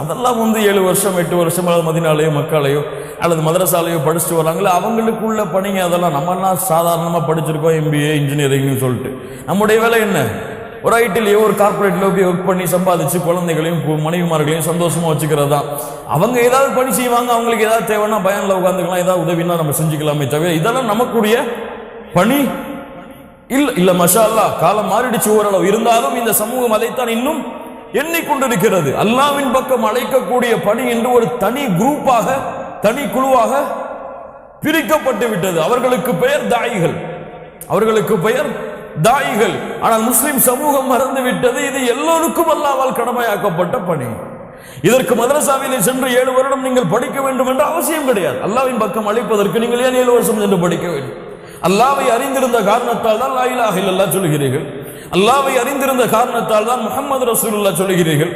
அதெல்லாம் 7 வருஷம் 8 வருஷம் மதினாலேயோ மக்காலையோ அல்லது மதரசாலையோ படிச்சுட்டு வராங்களே அவங்களுக்குள்ள பணிங்க. அதெல்லாம் நம்ம சாதாரணமாக படிச்சிருக்கோம் MBA இன்ஜினியரிங்னு சொல்லிட்டு. நம்முடைய வேலை என்ன? ஒரு ஐடிலையோ ஒரு கார்பரேட்லயோ போய் ஒர்க் பண்ணி சம்பாதிச்சு குழந்தைகளையும் மனைவிமார்களையும் சந்தோஷமா வச்சுக்கிறது தான். அவங்க ஏதாவது பணி செய்வாங்க, அவங்களுக்கு ஏதாவது தேவைன்னா பயனில் உட்காந்துக்கலாம், ஏதாவது உதவினா நம்ம செஞ்சுக்கலாமே தவிர இதெல்லாம் நமக்குரிய பணி இல்ல. மஷா அல்லாஹ், காலம் மாறிடுச்சு ஓரளவு. இருந்தாலும் இந்த சமூகம் அதைத்தான் இன்னும் எண்ணிக்கொண்டிருக்கிறது. அல்லாஹ்வின் பக்கம் அழைக்கக்கூடிய பணி என்று ஒரு தனி குரூப்பாக, தனி குழுவாக பிரிக்கப்பட்டு விட்டது. அவர்களுக்கு பெயர் தாயிகள், அவர்களுக்கு பெயர் தாயிகள். ஆனால் முஸ்லிம் சமூகம் மறந்து விட்டது, இது எல்லோருக்கும் அல்லாஹ்வால் கடமையாக்கப்பட்ட பணி. இதற்கு மதரசாவிலே சென்று 7 வருடம் நீங்கள் படிக்க வேண்டும் என்ற அவசியம் கிடையாது. அல்லாஹ்வின் பக்கம் அழைப்பதற்கு நீங்கள் ஏன் 7 வருஷம் சென்று படிக்க வேண்டும்? அல்லாஹ்வை அறிந்திருந்த காரணத்தால் தான் லா இலாஹா இல்லல்லாஹ் சொல்கிறீர்கள். அல்லாஹ்வை அறிந்திருந்த காரணத்தால் தான் முஹம்மது ரசூலுல்லாஹ் சொல்கிறீர்கள்.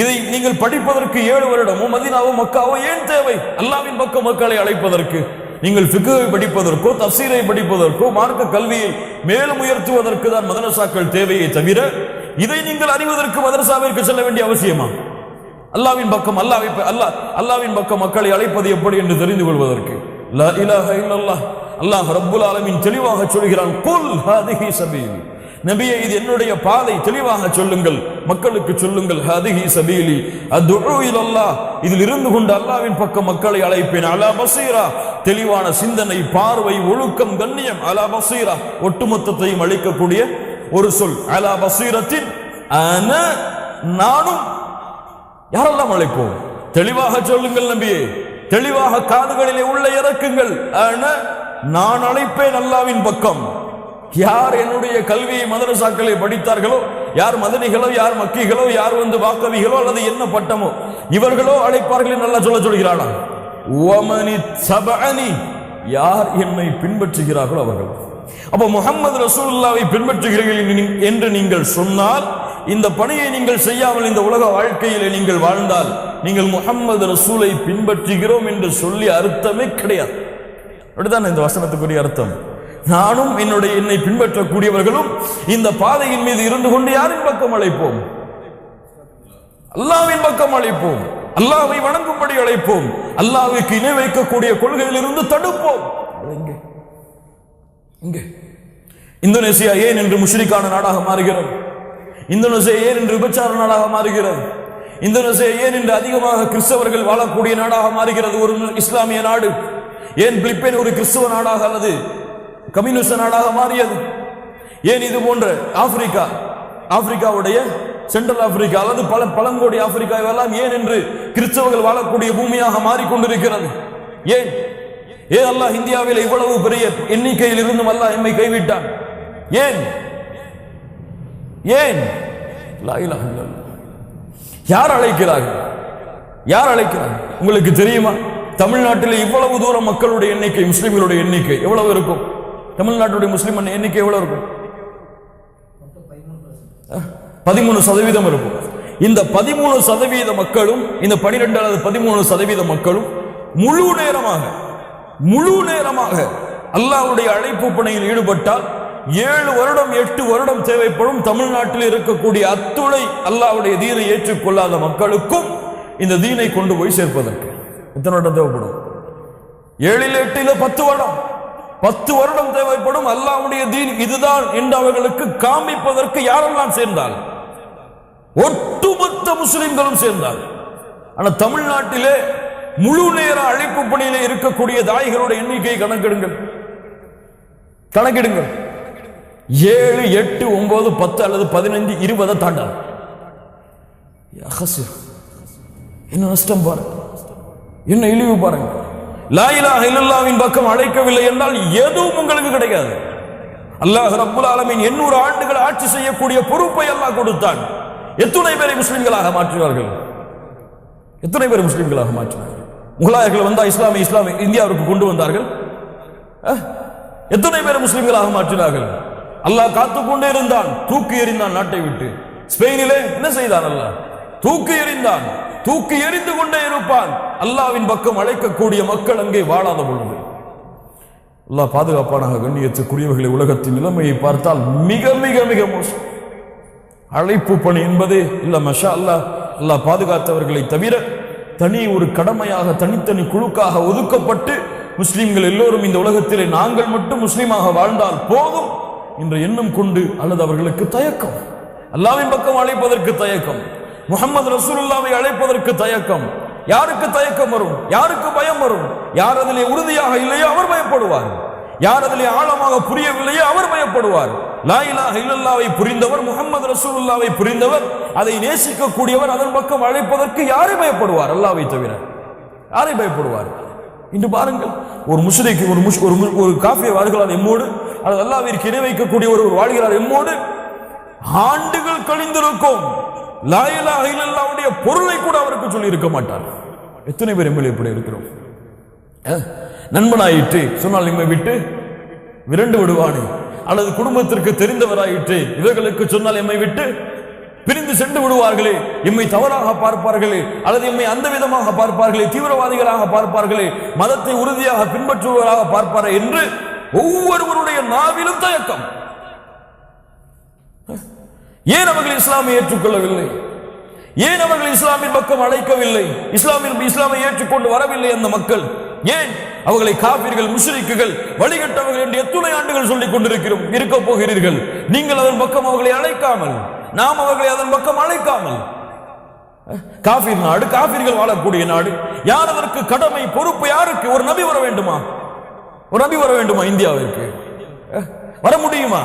இதை நீங்கள் படிப்பதற்கு 7 வருடமோ மதீனாவோ மக்காவோ ஏன் தேவை? அல்லாஹ்வின் பக்கம் மக்களை அழைப்பதற்கு. நீங்கள் ஃபிக்ஹை படிப்பதற்கோ தஃசீரை படிப்பதற்கோ மார்க்க கல்வியை மேலும் உயர்த்துவதற்கு தான் மதரசாக்கள் தேவையை தவிர இதை நீங்கள் அறிவதற்கு மதரசாவிற்கு செல்ல வேண்டிய அவசியமா? அல்லாஹ்வின் பக்கம் அல்லாஹ்வின் பக்கம் மக்களை அழைப்பது எப்படி என்று தெரிந்து கொள்வதற்கு. லா இலாஹா இல்லல்லாஹ், அல்லாஹ் ரப்புல் ஆலமீன் தெளிவாக சொல்கிறான், குல் ஹாதிஹி சபீலி, நபியே இது என்னுடைய பாதை, தெளிவாக சொல்லுங்கள், மக்களுக்கு சொல்லுங்கள். ஹாதிஹி சபீலி அத்உ இலல்லாஹ், இதில் இருந்து கொண்டு அல்லாஹ்வின் பக்கம் மக்களை அழைப்பேன். அலா பஸீரா, தெளிவான சிந்தனை, பார்வை, ஒழுக்கம், கண்ணியம். அலா பஸீரா, ஒட்டுமொத்தத்தையும் அளிக்கக்கூடிய ஒரு சொல். அலா பஸீரத்தின், நானும். யாரெல்லாம் அழைப்போம்? தெளிவாக சொல்லுங்கள் நபியே, தெளிவாக காதுகளிலே உள்ள இறக்குங்கள். நான் அழைப்பேன் அல்லாஹ்வின் பக்கம். யார் என்னுடைய கல்வியை மதரசாக்களை படித்தார்களோ, யார் மதனிகளோ, யார் மக்கிகளோ, யார் வாக்கவிகளோ அல்லது என்ன பட்டமோ இவர்களோ அழைப்பார்கள் என்று அல்லாஹ் சொல்கிறானா? வமனி தபஅனி, யார் என்னை பின்பற்றுகிறார்களோ அவர்கள். அப்ப முஹம்மது ரசூலுல்லாஹ்வை பின்பற்றுகிறீர்கள் என்று நீங்கள் சொன்னால், இந்த பணியை நீங்கள் செய்யாமல் இந்த உலக வாழ்க்கையிலே நீங்கள் வாழ்ந்தால் நீங்கள் முஹம்மது ரசூலை பின்பற்றுகிறோம் என்று சொல்லி அர்த்தமே கிடையாது. அப்படிதான் இந்த வசனத்துக்குரிய அர்த்தம். நானும் என்னை பின்பற்றக்கூடியவர்களும் இந்த பாதையின் மீது இருந்து கொண்டு யாரின் பக்கம் அழைப்போம்? அல்லாஹ்வின் பக்கம் அழைப்போம். அல்லாஹ்வை வணங்கும்படி அழைப்போம். அல்லாஹ்வுக்கு இணை வைக்கக்கூடிய கொள்கையில் இருந்து தடுப்போம். இங்கே இந்தோனேசியா ஏன் என்று முஷ்ரிக்கான நாடாக மாறுகிறது? இந்தோனேசியா ஏன் என்று விபச்சார நாடாக மாறுகிறது? இந்தோனேசியா ஏன் என்று அதிகமாக கிறிஸ்தவர்கள் வாழக்கூடிய நாடாக மாறுகிறது? ஒரு இஸ்லாமிய நாடு. ஏன் பிலிப்பைன் ஒரு கிறிஸ்தவ நாடாக அல்லது கம்யூனிஸ்ட் நாடாக மாறியது? ஏன் இது போன்ற ஆப்பிரிக்காவுடைய சென்ட்ரல் ஆப்பிரிக்கா அல்லது பழங்கோடி ஆப்பிரிக்கா இவெல்லாம் ஏன் என்று கிறிஸ்தவர்கள் வாழக்கூடிய பூமியாக மாறிக்கொண்டிருக்கிறது? ஏன் அல்லாஹ் இந்தியாவில் இவ்வளவு பெரிய எண்ணிக்கையில் இருந்தும் அல்லாஹ் எம்மை கைவிட்டான்? ஏன்? லா இலாஹா இல்லல்லாஹ். யார் அழைக்கிறார்கள்? உங்களுக்கு தெரியுமா? தமிழ்நாட்டில் இவ்வளவு தூரம் மக்களுடைய எண்ணிக்கை, முஸ்லிம்களுடைய எண்ணிக்கை எவ்வளவு இருக்கும்? தமிழ்நாட்டுடைய முஸ்லிம் எண்ணிக்கை எவ்வளவு இருக்கும்? 13% இருக்கும். இந்த 13% மக்களும், இந்த 12 அல்லது 13% மக்களும் முழு நேரமாக அல்லாஹ்வுடைய அழைப்பு பணியில் ஈடுபட்டால் 7 வருடம் 8 வருடம் தேவைப்படும். தமிழ்நாட்டில் இருக்கக்கூடிய அத்துணை அல்லாஹ்வுடைய தீனை ஏற்றுக்கொள்ளாத மக்களுக்கும் இந்த தீனை கொண்டு போய் சேர்ப்பதற்கு எத்தனை வருடம் தேவைப்படும்? 7 8 10 வருடம் தேவைப்படும். அல்லாஹ்வுடைய தீன் இதுதான் என்று அவர்களுக்கு காண்பிப்பதற்கு யாரெல்லாம் சேர்ந்தால்? ஒட்டுமொத்த முஸ்லிம்களும் சேர்ந்தால். ஆனால் தமிழ்நாட்டிலே முழு நேர அழைப்பு பணியிலே இருக்கக்கூடிய தாயிகளுடைய எண்ணிக்கையை கணக்கெடுங்கள். 7 8 9 10 அல்லது 15 20 தாண்டா. என்ன நஷ்டம் பாருங்க, என்ன இழிவு பாருங்க. லா இலாஹா இல்லல்லாஹ்வின் பக்கம் அழைக்கவில்லை என்றால் எதுவும் உங்களுக்கு கிடைக்காது. அல்லாஹ் ரப்புல் ஆலமீன் 800 ஆண்டுகள் ஆட்சி செய்யக்கூடிய பொறுப்பை அல்லாஹ் கொடுத்தான். எத்தனை பேரை முஸ்லிம்களாக மாற்றினார்கள்? முகலாயர்கள் வந்தா இஸ்லாமை இந்தியாவிற்கு கொண்டு வந்தார்கள். எத்தனை பேரை முஸ்லிம்களாக மாற்றினார்கள்? அல்லாஹ் காத்துக்கொண்டே இருந்தான், தூக்கி எறிந்தான் நாட்டை விட்டு. ஸ்பெயினிலே என்ன செய்தான்? அல்லாஹ் தூக்கி எறிந்து கொண்டே இருப்பான். அல்லாஹ்வின் பக்கம் அழைக்கக்கூடிய மக்கள் அங்கே வாழாத பொழுது அல்லாஹ் பாதுகாப்பானாக. கண்ணியத்துக்குரியவர்களை, உலகத்தின் நிலைமையை பார்த்தால் மிக மிக மிக மோசம். அழைப்பு பணி என்பதே இல்ல. மஷா அல்லாஹ் அல்லாஹ் பாதுகாத்தவர்களை தவிர தனி ஒரு கடமையாக தனித்தனி குழுக்காக ஒதுக்கப்பட்டு முஸ்லிம்கள் எல்லோரும் இந்த உலகத்திலே நாங்கள் மட்டும் முஸ்லீமாக வாழ்ந்தால் போதும் என்ற எண்ணம் கொண்டு அல்லது அவர்களுக்கு தயக்கம், அல்லாஹ்வின் பக்கம் அழைப்பதற்கு தயக்கம், முஹம்மது ரசூலுல்லாஹ்வை அழைப்பதற்கு தயக்கம். யாருக்கு தயக்கம் வரும்? யாருக்கு பயம் வரும்? யார் அதிலே உறுதியாக இல்லையோ அவர் பயப்படுவார். யார் அதிலே ஆழமாக புரியவில்லையோ அவர் பயப்படுவார். லா இலாஹ இல்லல்லாஹ்வை புரிந்தவர், முஹம்மது ரசூலுல்லாஹ்வை புரிந்தவர், அதை நேசிக்கக்கூடியவர் அதன் பக்கம் அழைப்பதற்கு யாரை பயப்படுவார்? அல்லாஹ்வை தவிர யாரை பயப்படுவார்? இன்று பாருங்கள், ஒரு முஸ்லிக் ஒரு காஃபிர் வாழ்கிறார் எம்மோடு, அல்லது அல்லாஹ்விற்கு இணை வைக்கக்கூடிய ஒரு வாழ்கிறார் எம்மோடு, ஆண்டுகள் கழிந்திருக்கும், லா இலாஹ இல்லல்லாஹ்வுடைய பொருளை கூட அவருக்கு சொல்லி இருக்க மாட்டார். எத்தனை பேர் எம்எல்ஏ இப்படி இருக்கிறோம்? நண்பனாயிற்று சொன்னால் நம்மை விட்டு விரண்டு விடுவானே, அல்லது குடும்பத்திற்கு தெரிந்தவராயிற்று இவர்களுக்கு சொன்னால் எம்மை விட்டு பிரிந்து சென்று விடுவார்களே, எம்மை தவறாக பார்ப்பார்களே, அல்லது எம்மை அந்த விதமாக பார்ப்பார்களே, தீவிரவாதிகளாக பார்ப்பார்களே, மதத்தை உறுதியாக பின்பற்றுவதாக பார்ப்பாரே என்று ஒவ்வொருவருடைய நாவிலும் தயக்கம். ஏன் அவர்கள் இஸ்லாமை ஏற்றுக்கொள்ளவில்லை? ஏன் அவர்கள் இஸ்லாமின் பக்கம் அழைக்கவில்லை? இஸ்லாமை ஏற்றுக்கொண்டு வரவில்லை அந்த மக்கள்? ஏன் அவர்களை காபிர்கள், முஷ்ரிக்குகள், வழிகட்டவர்கள் என்று எத்தனை ஆண்டுகள் சொல்லிக் கொண்டிருக்கிறோம்? இருக்க போகிறீர்கள். நீங்கள் அதன் பக்கம் அவர்களை அழைக்காமல், நாம் அவர்களை அதன் பக்கம் அழைக்காமல், காபிர் நாடு, காபிர்கள் வாழக்கூடிய நாடு, யார் அதற்கு கடமை, பொறுப்பு யாருக்கு? ஒரு நபி வர வேண்டுமா? ஒரு நபி வர வேண்டுமா இந்தியாவிற்கு? வர முடியுமா?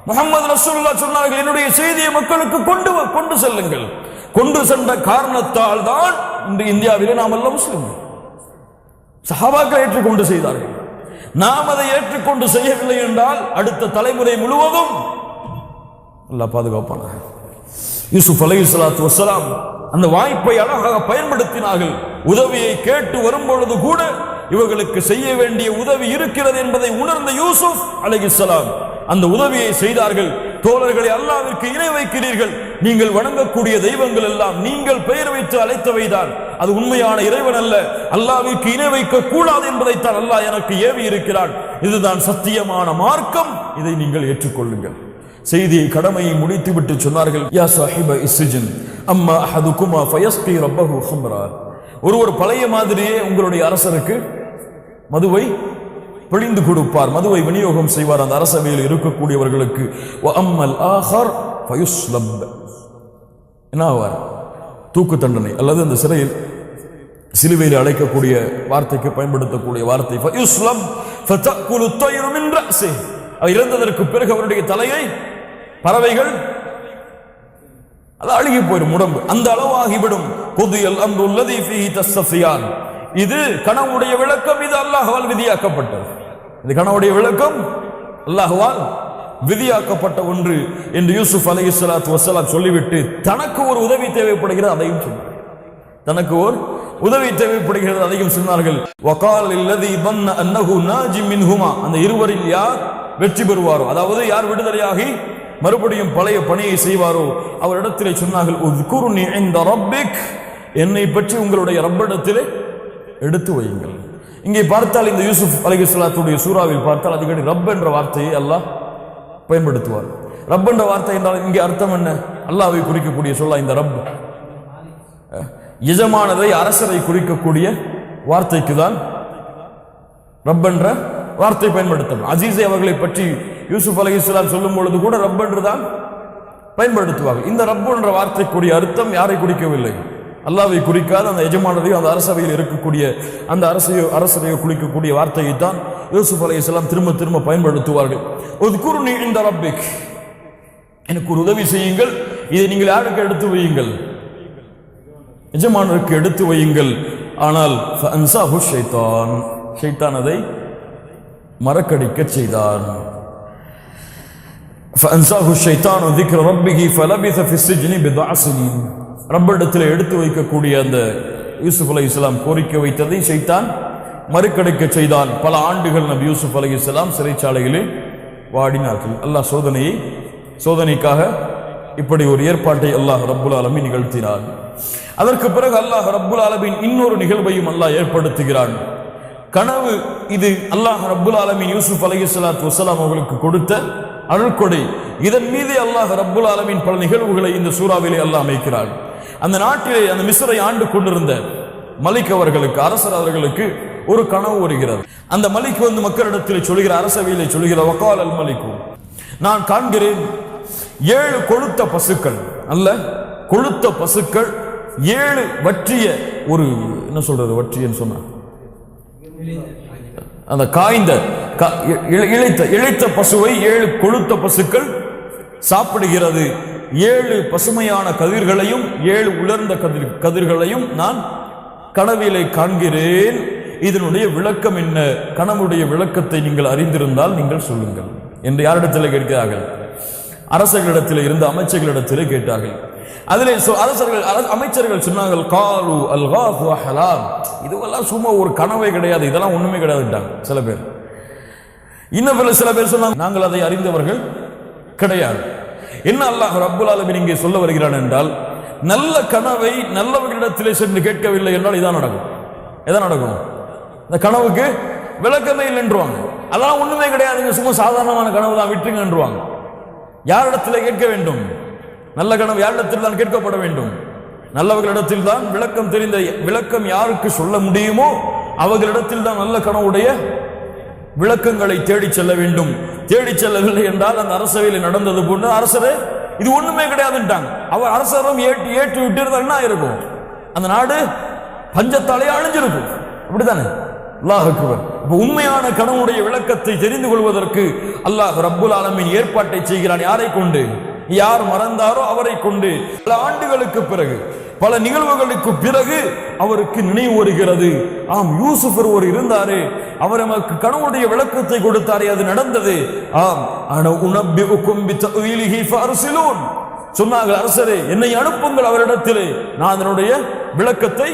முஹம்மது ரசூலுல்லாஹ் சொன்னார்கள், என்னுடைய செய்தியை மக்களுக்கு கொண்டு செல்லுங்கள். கொண்டு சென்ற காரணத்தால் தான் இன்று இந்தியாவிலே நாம் எல்லாம் முஸ்லிம்கள். சஹாபாக்கள் ஏற்றுக்கொண்டு செய்தார்கள். நாம் அதை ஏற்றுக்கொண்டு செய்யவில்லை என்றால் அடுத்த தலைமுறை முழுவதும் அல்லாஹ் பாதுகாப்பானாக. யூசுப் அலைஹிஸ்ஸலாத்து வஸ்ஸலாம் அந்த வாய்ப்பை அழகாக பயன்படுத்தினார்கள். உதவியை கேட்டு வரும்பொழுது கூட இவர்களுக்கு செய்ய வேண்டிய உதவி இருக்கிறது என்பதை உணர்ந்த யூசுப் அலைஹிஸ்ஸலாம் அந்த உதவியை செய்தார்கள். தோழர்களை, அல்லாஹ்விற்கு இணை வைக்கிறீர்கள், நீங்கள் வணங்கக்கூடிய தெய்வங்கள் எல்லாம் நீங்கள் பெயர் வைத்து அழைத்தவைதான், அது உண்மையான இறைவன் அல்ல, அல்லாஹ்விற்கு இணை வைக்க கூடாது என்பதைத்தான் அல்லாஹ் எனக்கு ஏவி இருக்கிறான், இதுதான் சத்தியமான மார்க்கம், இதை நீங்கள் ஏற்றுக்கொள்ளுங்கள். செய்தியை, கடமையை முடித்துவிட்டு சொன்னார்கள், யா சாஹிப இஸ்ஜின் அம்மா அஹதுகுமா ஃபயஸ்கி ரப்பஹு ஹம்ரா. ஒருவர் பழைய மாதிரியே உங்களுடைய அரசருக்கு மதுவை பிழிந்து கொடுப்பார், மதுவை விநியோகம் செய்வார் அந்த அரசவையில் இருக்கக்கூடியவர்களுக்கு. என்ன ஆவார்? தூக்கு தண்டனை அல்லது அந்த சிறையில் சிலுவையில் அழைக்கக்கூடிய வார்த்தைக்கு பயன்படுத்தக்கூடிய வார்த்தை இறந்ததற்கு பிறகு அவருடைய தலையை பறவைகள் அது அழுகி போயிடும், உடம்பு அந்த அளவாகிவிடும். இது கனவுடைய விளக்கம், இது அல்லாஹ்வால் விதியாக்கப்பட்டது. இது கனவுடைய விளக்கம் அல்லாஹ்வால் விதியாக்கப்பட்ட ஒன்று என்று யூசுப் அலைஹிஸ்ஸலாத்து வஸ்ஸலாம் சொல்லிவிட்டு தனக்கு ஒரு உதவி தேவைப்படுகிறது அதையும் சொன்னார். தனக்கு ஒரு உதவி தேவைப்படுகிறது அதையும் சொன்னார்கள். வகால் அல்லதி பன்ன அன்னஹு நாஜி மின்ஹுமா. அந்த இருவரில் யார் வெற்றி பெறுவாரோ, அதாவது யார் விடுதலையாகி மறுபடியும் பழைய பணியை செய்வாரோ அவரிடத்திலே சொன்னார்கள், உத்குர்னி இன்த ரப்பிக், என்னை பற்றி உங்களுடைய ரப்பிடத்திலே எடுத்து வையுங்கள். இங்கே பார்த்தால் இந்த யூசுப் அலைஹிஸ்ஸலாத்துடைய சூறாவில் பார்த்தால் அடிக்கடி ரப் என்ற வார்த்தையை அல்லாஹ் பயன்படுத்துவார். ரப் என்ற வார்த்தை என்றால் இங்கே அர்த்தம் என்ன? அல்லாஹ்வை குறிக்கக்கூடிய சொல்ல இந்த ரப், எஜமானதை, அரசரை குறிக்கக்கூடிய வார்த்தைக்கு தான் ரப் என்ற வார்த்தை பயன்படுத்தப்படும். அசீஸை அவர்களை பற்றி யூசுப் அலைஹிஸ்ஸலாம் சொல்லும் பொழுது கூட ரப் என்று தான் பயன்படுத்துவார்கள். இந்த ரப் என்ற வார்த்தைக்குரிய அர்த்தம் யாரை குறிக்கவில்லை, அல்லாஹ்வை குறிக்காத அந்த எஜமானரையோ அந்த அரசவையில் இருக்கக்கூடிய அந்த அரசரையோ குறிக்கக்கூடிய வார்த்தையை தான் யூசுப் அலைஹிஸ்ஸலாம் திரும்ப திரும்ப பயன்படுத்துவார்கள். உத்குர்னி இன்த ரப்பிக், எனக்கு ஒரு உதவி செய்யுங்கள், இதை நீங்கள் யாருக்கு எடுத்து வையுங்கள்? எஜமானருக்கு எடுத்து வையுங்கள். ஆனால் ஃபஅன்சாஹு ஷைத்தான், ஷைத்தான் அதை மறக்கடிக்க செய்தான். ஃபஅன்சாஹு ஷைத்தானு ذிக்ர ரப்பிஹி ஃபலபிஸ ஃபி ஸிஜ்னி பிضع سنين. ரப்பிடத்தில் எடுத்து வைக்கக்கூடிய அந்த யூசுப் அலைஹிஸ்ஸலாம் கோரிக்கை வைத்ததை ஷைத்தான் மறுக்கடிக்க செய்தான். பல ஆண்டுகள் நபி யூசுப் அலைஹிஸ்ஸலாம் சிறைச்சாலையிலே வாடினார்கள். அல்லாஹ் சோதனைக்காக இப்படி ஒரு ஏற்பாட்டை அல்லாஹ் ரப்புல் ஆலமீன் நிகழ்த்தினார். அதற்கு பிறகு அல்லாஹ் ரப்புல் ஆலமீன் இன்னொரு நிகழ்வையும் அல்லாஹ் ஏற்படுத்துகிறான். கனவு இது அல்லாஹ் ரப்புல் ஆலமீன் யூசுப் அலைஹிஸ்ஸலாத்து வஸ்ஸலாம் அவர்களுக்கு கொடுத்த அருள்கொடை. இதன் மீது அல்லாஹ் ரப்புல் ஆலமீன் பல நிகழ்வுகளை இந்த சூறாவிலே அல்லாஹ் அமைக்கிறான். அந்த நாட்டிலே அந்த மிஸ்ரை ஆண்டு கொண்டிருந்த மலிக் அவர்களுக்கு, அரசர் அவர்களுக்கு ஒரு கனவு வருகிறது. அந்த மலிக் வந்து மக்களிடத்தில் சொல்கிற, அரசவையிலே சொல்கிற, வகால் அல் மலிக்கு, நான் காண்கிறேன் 7 கொழுத்த பசுக்கள், அல்ல கொழுத்த பசுக்கள், 7 வற்றிய, ஒரு என்ன சொல்றது வற்றியன்னு சொன்ன அந்த காய்ந்த இழைத்த பசுவை 7 கொழுத்த பசுக்கள் சாப்பிடுகிறது. 7 பசுமையான கதிர்களையும் 7 உலர்ந்த கதிர்களையும் நான் கனவிலே காண்கிறேன். இதனுடைய விளக்கம் என்ன? கனவுடைய விளக்கத்தை நீங்கள் அறிந்திருந்தால் நீங்கள் சொல்லுங்கள் என்று யாரிடத்தில் கேட்கிறார்கள்? அரசர்களிடத்தில் இருந்த அமைச்சர்களிடத்தில் கேட்டார்கள். அதிலே அமைச்சர்கள் சொன்னார்கள், காலு அல் காஃபு ஹலாம், இதுவெல்லாம் சும்மா ஒரு கனவே கிடையாது, இதெல்லாம் ஒண்ணுமே கிடையாதுட்டாங்க சில பேர். இன்னும் சில பேர் சொன்னாங்க, நாங்கள் அதை அறிந்தவர்கள் கிடையாது. என்ன அல்லாஹ் ரப்புல் ஆலமீன் இங்கே சொல்ல வருகிறான் என்றால், நல்ல கனவை நல்லவர்களிடத்திலே சென்று கேட்கவில்லை என்றால் இதான் நடக்கும். எதான் நடக்கும்? இந்த கனவுக்கு விளக்கமே இல்லைன்றுவாங்க. அதெல்லாம் ஒண்ணுமே கிடையாதுங்க, சும்மா சாதாரணமான கனவு தான், விட்டுருங்கன்றுவாங்க. யாரிடத்தில் கேட்க வேண்டும்? நல்ல கனவு யாரிடத்தில் தான் கேட்கப்பட வேண்டும்? நல்லவர்களிடத்தில் தான். விளக்கம் தெரிந்த, விளக்கம் யாருக்கு சொல்ல முடியுமோ அவர்களிடத்தில் தான் நல்ல கனவுடைய விளக்கங்களை தேடி செல்ல வேண்டும். தேடி செல்லவில்லை என்றால் அந்த அரசவையில் நடந்தது போன்று, அரசரே இது ஒண்ணுமே கிடையாதுட்டாங்க, அவர் அரசரும் ஏற்று விட்டு இருந்தா என்ன இருக்கும்? அந்த நாடு பஞ்சத்தாலே அழிஞ்சிருக்கும். அப்படித்தானே? அல்லாஹ் அக்பர். உண்மையான கனவுடைய விளக்கத்தை தெரிந்து கொள்வதற்கு அல்லாஹ் ரப்புல் ஆலமீன் ஏற்பாட்டை செய்கிறான். யாரை கொண்டு? யார் மறந்தாரோ அவரை கொண்டு. பல ஆண்டுகளுக்கு பிறகு, பல நிகழ்வுகளுக்கு பிறகு அவருக்கு நினைவு வருகிறது, ஆம் யூசுப் ஒருவர் இருந்தாரே, அவர் நமக்கு கனவுடைய விளக்கத்தை கொடுத்தாரே, அது நடந்தது. ஆம், அன உனப்பிஉக்கும் பிதஅவீலிஹி ஃபஅர்சிலூன், சொன்னார்கள், அரசரே என்னை அனுப்புங்கள் அவரிடத்திலே, நான் அதனுடைய விளக்கத்தை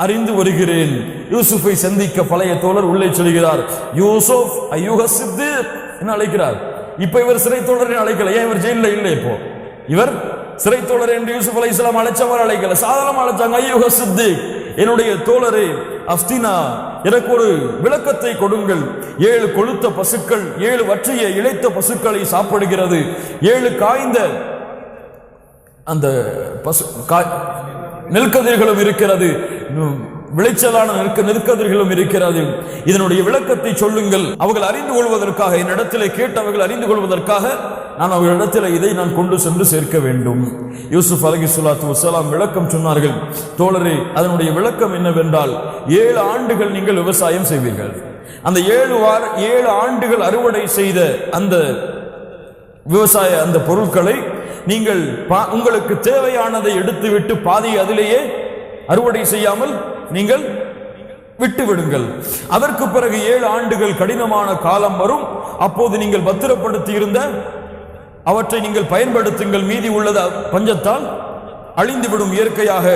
அறிந்து வருகிறேன். யூசுஃபை சந்திக்க பழைய தோழர் உள்ளே செல்கிறார். யூசுப் அய்யுஹ சித்தீக் என்ன அழைக்கிறார். இப்ப இவர் சிறை தோழரை அழைக்கல. ஏன்? இவர் ஜெயில இல்லை. இப்போ இவர் சிறை தோழர் என்று யூசுப் அலைஹிஸ்ஸலாம் அழைச்சவர் அழைக்கல, சாதாரண அழைச்சாங்க. அய்யுஹ சித்தீக், என்னுடைய தோழரே அஃப்தினா, எனக்கு ஒரு விளக்கத்தை கொடுங்கள். 7 கொழுத்த பசுக்கள் 7 வற்றிய இழைத்த பசுக்களை சாப்பிடுகிறது. 7 காய்ந்த அந்த பசு நெற்கதிர்களும் இருக்கிறது, விளைச்சலான நெற்கதிர்களும் இருக்கிறது. இதனுடைய விளக்கத்தை சொல்லுங்கள். அவர்கள் அறிந்து கொள்வதற்காக, என்னிடத்திலே கேட்டவர்கள் அறிந்து கொள்வதற்காக நான் அவர்களிடத்தில் இதை நான் கொண்டு சென்று சேர்க்க வேண்டும். யூசுப் அலைஹிஸ்ஸலாத்து வஸ்ஸலாம் விளக்கம் சொன்னார்கள். தோழரே, அதனுடைய விளக்கம் என்னவென்றால், 7 ஆண்டுகள் நீங்கள் விவசாயம் செய்வீர்கள். அந்த 7 ஆண்டுகள் அறுவடை செய்த அந்த விவசாய அந்த பொருட்களை நீங்கள் உங்களுக்கு தேவையானதை எடுத்துவிட்டு பாதி அதிலேயே அறுவடை செய்யாமல் நீங்கள் விட்டு விடுங்கள். அதற்கு பிறகு 7 ஆண்டுகள் கடினமான காலம் வரும். அப்போது நீங்கள் பத்திரப்படுத்தி இருந்த அவற்றை நீங்கள் பயன்படுத்துங்கள். மீதி உள்ளது பஞ்சத்தால் அழிந்துவிடும் இயற்கையாக.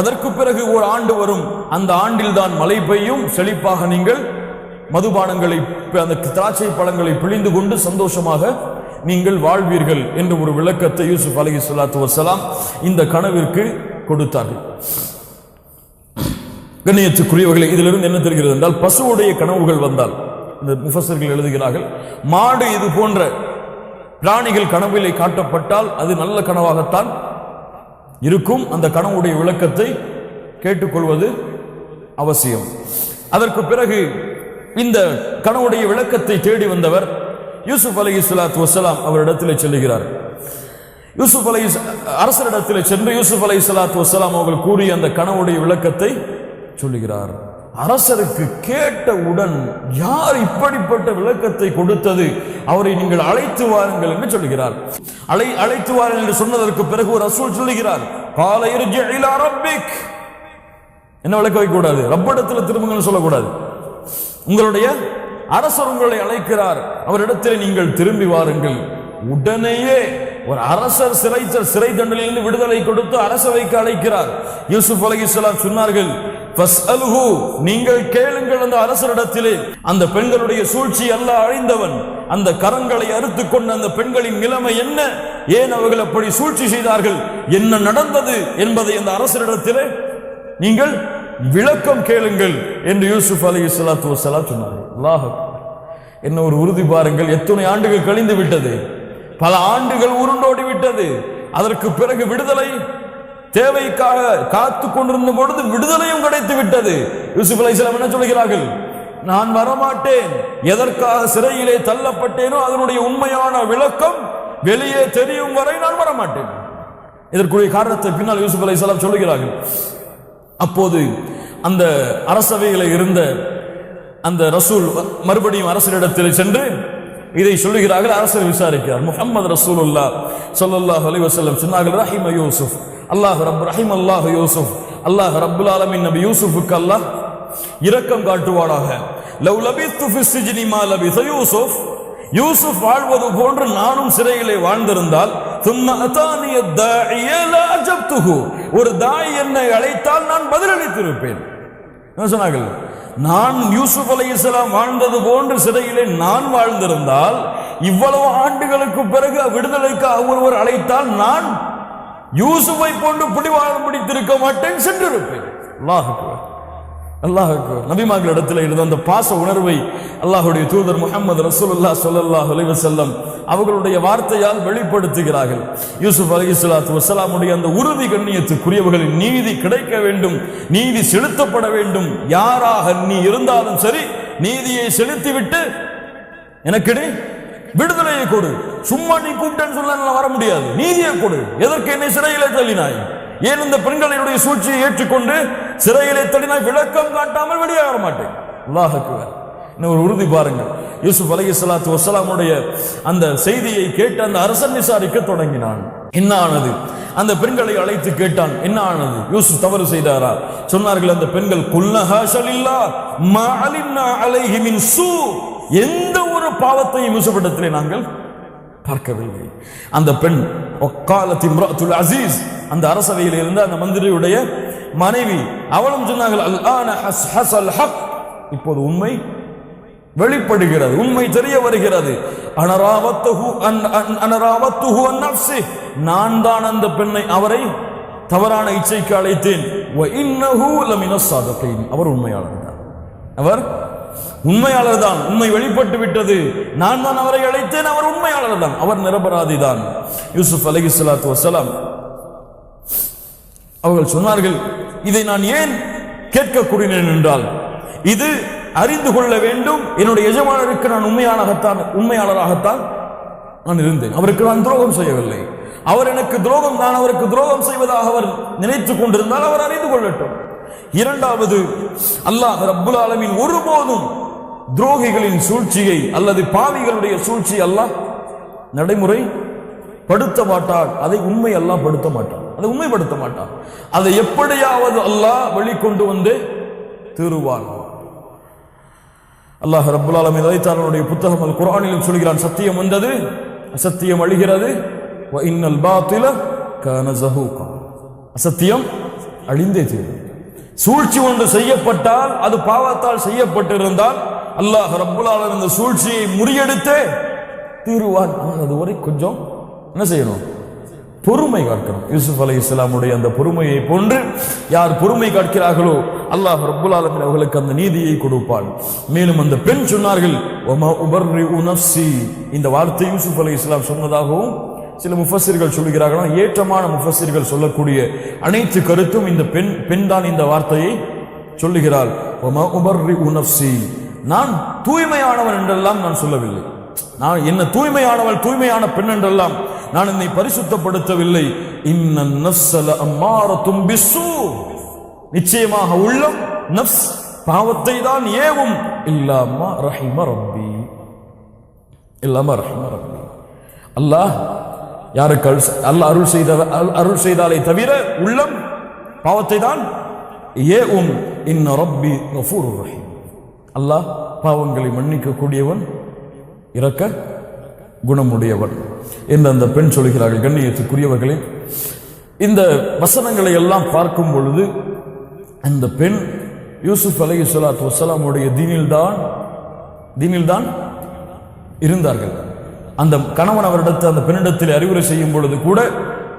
அதற்கு பிறகு ஒரு ஆண்டு வரும். அந்த ஆண்டில் தான் மழை பெய்யும். செழிப்பாக நீங்கள் மதுபானங்களை, அந்த திராட்சை பழங்களை பிழிந்து கொண்டு சந்தோஷமாக நீங்கள் வாழ்வீர்கள் என்ற ஒரு விளக்கத்தை யூசுப் அலைஹிஸ்ஸலாத்து வஸ்ஸலாம் இந்த கனவிற்கு கொடுத்தார்கள். கண்ணியத்துக்குரியவர்களே, இதிலிருந்து என்ன தெரிகிறது என்றால், பசுவுடைய கனவுகள் வந்தால், இந்த முஃபஸ்ஸர்கள் எழுதுகிறார்கள், மாடு இது போன்ற பிராணிகள் கனவிலே காட்டப்பட்டால் அது நல்ல கனவாகத்தான் இருக்கும். அந்த கனவுடைய விளக்கத்தை கேட்டுக்கொள்வது அவசியம். அதற்கு பிறகு இந்த கனவுடைய விளக்கத்தை தேடி வந்தவர் யூசுப் அலைஹிஸ்ஸலாத்து வஸ்ஸலாம் அவரிடத்தில் செல்லுகிறார். யூசுப் அரசரிடத்தில் சென்று யூசுப் அலைஹிஸ்ஸலாத்து வஸ்ஸலாம் அவர்கள் கூறிய அந்த கனவுடைய விளக்கத்தை சொல்லுகிறார். அரசருக்கு கேட்டவுடன், யார் இப்படிப்பட்ட விளக்கத்தை கொடுத்தது, அவரை நீங்கள் அழைத்து வாருங்கள் என்று சொல்லுகிறார். அழைத்து வாருங்கள் என்று சொன்னதற்கு பிறகு ஒரு ரசூல் சொல்லுகிறார், கால இர்ஜி இலா ரப்பிக், என்ன விளக்க வைக்க கூடாது, ரப்பிடத்தில் திரும்புங்கன்னு சொல்லக்கூடாது. உங்களுடைய அரசர் உங்களை அழைக்கிறார், அவரிடத்தில் நீங்கள் திரும்பி வாருங்கள். உடனேயே ஒரு அரசர் சிறை தண்டனையிலிருந்து விடுதலை கொடுத்து அரசவைக்கு அழைக்கிறார். யூசுப் அலைஹிஸ்ஸலாம் சொன்னார்கள், ஃபஸ்அல்ஹு, நீங்கள் கேளுங்கள் அந்த அரசரிடத்திலே. அந்த பெண்களுடைய சூழ்ச்சி அல்லாஹ் அழிந்தவன். அந்த கரங்களை அறுத்து கொண்ட அந்த பெண்களின் நிலைமை என்ன, ஏன் அவர்கள் அப்படி சூழ்ச்சி செய்தார்கள், என்ன நடந்தது என்பதை அந்த அரசரிடத்திலே நீங்கள் விளக்கம் கேளுங்கள் என்று யூசுப் அலைஹிஸ்ஸலாத்து வஸ்ஸலாம் சொன்னார்கள். அல்லாஹ், என்ன ஒரு உறுதி பாருங்கள். எத்தனை ஆண்டுகள் கழிந்து விட்டது, பல ஆண்டுகள் உருண்டோடி விட்டது. அதற்கு பிறகு விடுதலை தேவைக்காக காத்து கொண்டிருந்த பொழுது விடுதலையும் கிடைத்து விட்டது. யூசுப் அலைஹிஸ்ஸலாம் என்ன சொல்கிறார்கள்? நான் வரமாட்டேன். எதற்காக சிறையிலே தள்ளப்பட்டேனோ அதனுடைய உண்மையான விளக்கம் வெளியே தெரியும் வரை நான் வரமாட்டேன். இதற்குரிய காரணத்தை பின்னால் யூசுப் அலைஹிஸ்ஸலாம் சொல்லுகிறார்கள். அப்போது அந்த அரசவையில் இருந்த அந்த ரசூல் மறுபடியும் அரசரிடத்தில் சென்று இதை சொல்லுகிறார்கள். அரசர் விசாரிக்கிறார். முஹம்மது ரசூலுல்லாஹ் ஸல்லல்லாஹு அலைஹி வஸல்லம் சொன்னார்கள், ரஹிம யூசுப், அல்லாஹ் ரஹிம் அல்லாஹ் யூசுப், அல்லாஹ் ரப்புல் ஆலமீன் நபி யூசுஃபுக்கு அல்லாஹ் இரக்கம் காட்டுவானாக. லவ் லபித்து ஃபி ஸிஜ்னி மா லபிஸ யூசுப், யூசுப் வாழ்வது போன்று நானும் சிறையிலே வாழ்ந்திருந்தால், ثم اتاني الداعي لا اجبته, ஒரு தாய் என்னை அழைத்தால் நான் பதிலளித்திருப்பேன். என்ன சொன்னார்கள்? நான் யூசுப் அலைஹிஸ்ஸலாம் வாழ்ந்தது போன்று சிறையிலே நான் வாழ்ந்திருந்தால், இவ்வளவு ஆண்டுகளுக்கு பிறகு விடுதலைக்காக ஒருவர் அழைத்தால் நான் யூசுஃபை போன்று பிடிவாதம் பிடித்திருக்க மாட்டேன், சென்றிருப்பேன். அல்லாஹ் அக்பர், அல்லாஹ் அக்பர். நபிமார்களிடத்தில் இருந்த அந்த பாச உணர்வை அல்லாஹ்வுடைய தூதர் முஹம்மது ரசூலுல்லாஹ் ஸல்லல்லாஹு அலைஹி வஸல்லம் அவர்களுடைய வார்த்தையால் வெளிப்படுத்துகிறார்கள். யூசுப் அலைஹிஸ்ஸலாத்து வஸ்ஸலாமுடைய அந்த உறுதி கண்ணியத்துக்குரியவர்களின் நீதி கிடைக்க வேண்டும், நீதி செலுத்தப்பட வேண்டும். யாராக நீ இருந்தாலும் சரி, நீதியை செலுத்திவிட்டு எனக்கு விடுதலையை கொடு. சும்மா நீ கூப்பிட்டேன்னு சொல்ல வர முடியாது. நீதியை கொடு. எதற்கு என்னை சிறையிலே தள்ளினாய்? ஏன் இந்த பெண்களுடைய சூழ்ச்சியை ஏற்றுக்கொண்டு சிறையிலே தள்ளினாய்? விளக்கம் காட்டாமல் வெளியே வர மாட்டேன். அல்லாஹ் அக்பர். இன்னொரு உறுதி பாருங்கள். யூசுப் அலைஹிஸ்ஸலாத்து வஸ்ஸலாமுடைய அந்த செய்தியை கேட்டு அந்த அரசன் விசாரிக்க தொடங்கினான். என்ன ஆனது? அந்த பெண்களை அழைத்து கேட்டான். என்ன ஆனது? யூசுப் தவறு செய்தாரா? சொன்னார்கள் அந்த பெண்கள், குல்னா ஹாஷலில்லா மா அலிம்னா அலைஹி மின் சூ, எந்த ஒரு பாவத்தையும் யூசுஃபிடத்திலே நாங்கள் பார்க்கவில்லை. அந்த பெண் வக்காலத் இம்ராத்துல் அஸீஸ், அந்த அரசவையில் இருந்த அந்த மந்திரியுடைய மனைவி, அவளும் சொன்னார்கள், அல்ஆன ஹஸ்ஹஸல் ஹக், இப்போது உண்மை வெளிப்படுகிறது, உண்மை தெரிய வருகிறது. அனராவத்துஹு அன் நஃப்ஸி, நான் தான் அந்த பெண்ணை, அவரை தவறான இச்சைக்கு அழைத்தேன். வ இன்னஹு லமினஸ் ஸாதிகீன், அவர் உண்மையாளர் தான், அவர் உண்மையாளர் தான். உண்மை வெளிப்பட்டு விட்டது. நான் தான் அவரை அழைத்தேன், அவர் உண்மையாளர் தான், அவர் நிரபராதி தான். யூசுப் அலைஹிஸ்ஸலாத்து வஸ்ஸலாம் அவர்கள் சொன்னார்கள், இதை நான் ஏன் கேட்க கூறினேன் என்றால், இது அறிந்து கொள்ள வேண்டும், என்னுடைய எஜமானருக்கு நான் உண்மையாளராகத்தான் நான் இருந்தேன். அவருக்கு நான் துரோகம் செய்யவில்லை. அவர் எனக்கு துரோகம், நான் அவருக்கு துரோகம் செய்வதாக அவர் நினைத்துக் கொண்டிருந்தால் அவர் அறிந்து கொள்ளட்டும். இரண்டாவது, அல்லாஹ் ரப்புல் ஆலமீன் ஒருபோதும் துரோகிகளின் சூழ்ச்சியை அல்லது பாவிகளுடைய சூழ்ச்சி அல்லாஹ் நடைமுறை படுத்த மாட்டான். அதை உண்மை அல்லாஹ் படுத்த மாட்டான், அதை உண்மைப்படுத்த மாட்டான். அதை எப்படியாவது அல்லாஹ் வெளிக்கொண்டு வந்து தீருவான். அல்லாஹ் ரப்புல் ஆலமீன் அதைத்தானுடைய புத்தகம் அல் குர்ஆனிலும் சொல்கிறான், சத்தியம் வந்தது, அசத்தியம் அழிகிறது. வ இன்னல் பாத்தில கான ஸஹூகா, அசத்தியம் அழிந்தே தீரும். சூழ்ச்சி ஒன்று செய்யப்பட்டால், அது பாவத்தால் செய்யப்பட்டிருந்தால், அல்லாஹ் ரப்புல் ஆலமீன் இந்த சூழ்ச்சியை முறியடித்தே தீருவான். அதுவரை கொஞ்சம் என்ன செய்யணும்? பொறுமை காக்கணும். யூசுப் அலைஹிஸ்ஸலாமுடைய அந்த பொறுமையை போன்று யார் பொறுமை காக்கிறார்களோ அல்லாஹ் ரப்புல் ஆலமீன் அவர்களுக்கு அந்த நீதியை கொடுப்பான். மேலும் அந்த பெண் சொன்னார்கள், வமா உபர்ரிஉ நஃப்ஸி, இந்த வார்த்தை யூசுப் அலைஹிஸ்ஸலாம் சொன்னதாகவும் சில முஃபஸ்ஸிர்கள் சொல்கிறார்கள். ஏற்றமான முஃபஸ்ஸிர்கள் சொல்லக்கூடிய அனைத்து கருத்தும் இந்த பெண் தான் இந்த வார்த்தையை சொல்லுகிறாள். வமா உபர்ரிஉ நஃப்ஸி, நான் தூய்மையானவன் என்றெல்லாம் நான் சொல்லவில்லை, நான் என்ன தூய்மையானவள், தூய்மையான பெண் என்றெல்லாம் நான் என்னை பரிசுத்தப்படுத்தவில்லை. இன்னன் நஃப்ஸல அம்மாரத்தும் பிஸ்ஸூ, நிச்சயமாக உள்ளம் நஃப்ஸ் பாவத்தை தான் ஏவும். இல்லாமா ரஹிம ரப்பி, இல்லாமா ரஹிம ரப்பி, அல்லாஹ் யாருக்கு அல்லாஹ் அருள் செய்தாலே தவிர உள்ளம் பாவத்தை தான் ஏவும். இன்ன ரப்பி கஃபூருர் ரஹீம், அல்லாஹ் பாவங்களை மன்னிக்க கூடியவன், இரக்க குணமுடையவன் என்று அந்த பெண் சொல்கிறார்கள். கண்ணியத்துக்குரியவர்களே, இந்த வசனங்களை எல்லாம் பார்க்கும் பொழுது அந்த பெண் யூசுப் அலைஹிஸ்ஸலாத்து வஸ்ஸலாமுடைய தீனில்தான் இருந்தார்கள். அந்த கணவன் அவரிடத்தில் அந்த பெண்ணிடத்தில் அறிவுரை செய்யும் பொழுது கூட,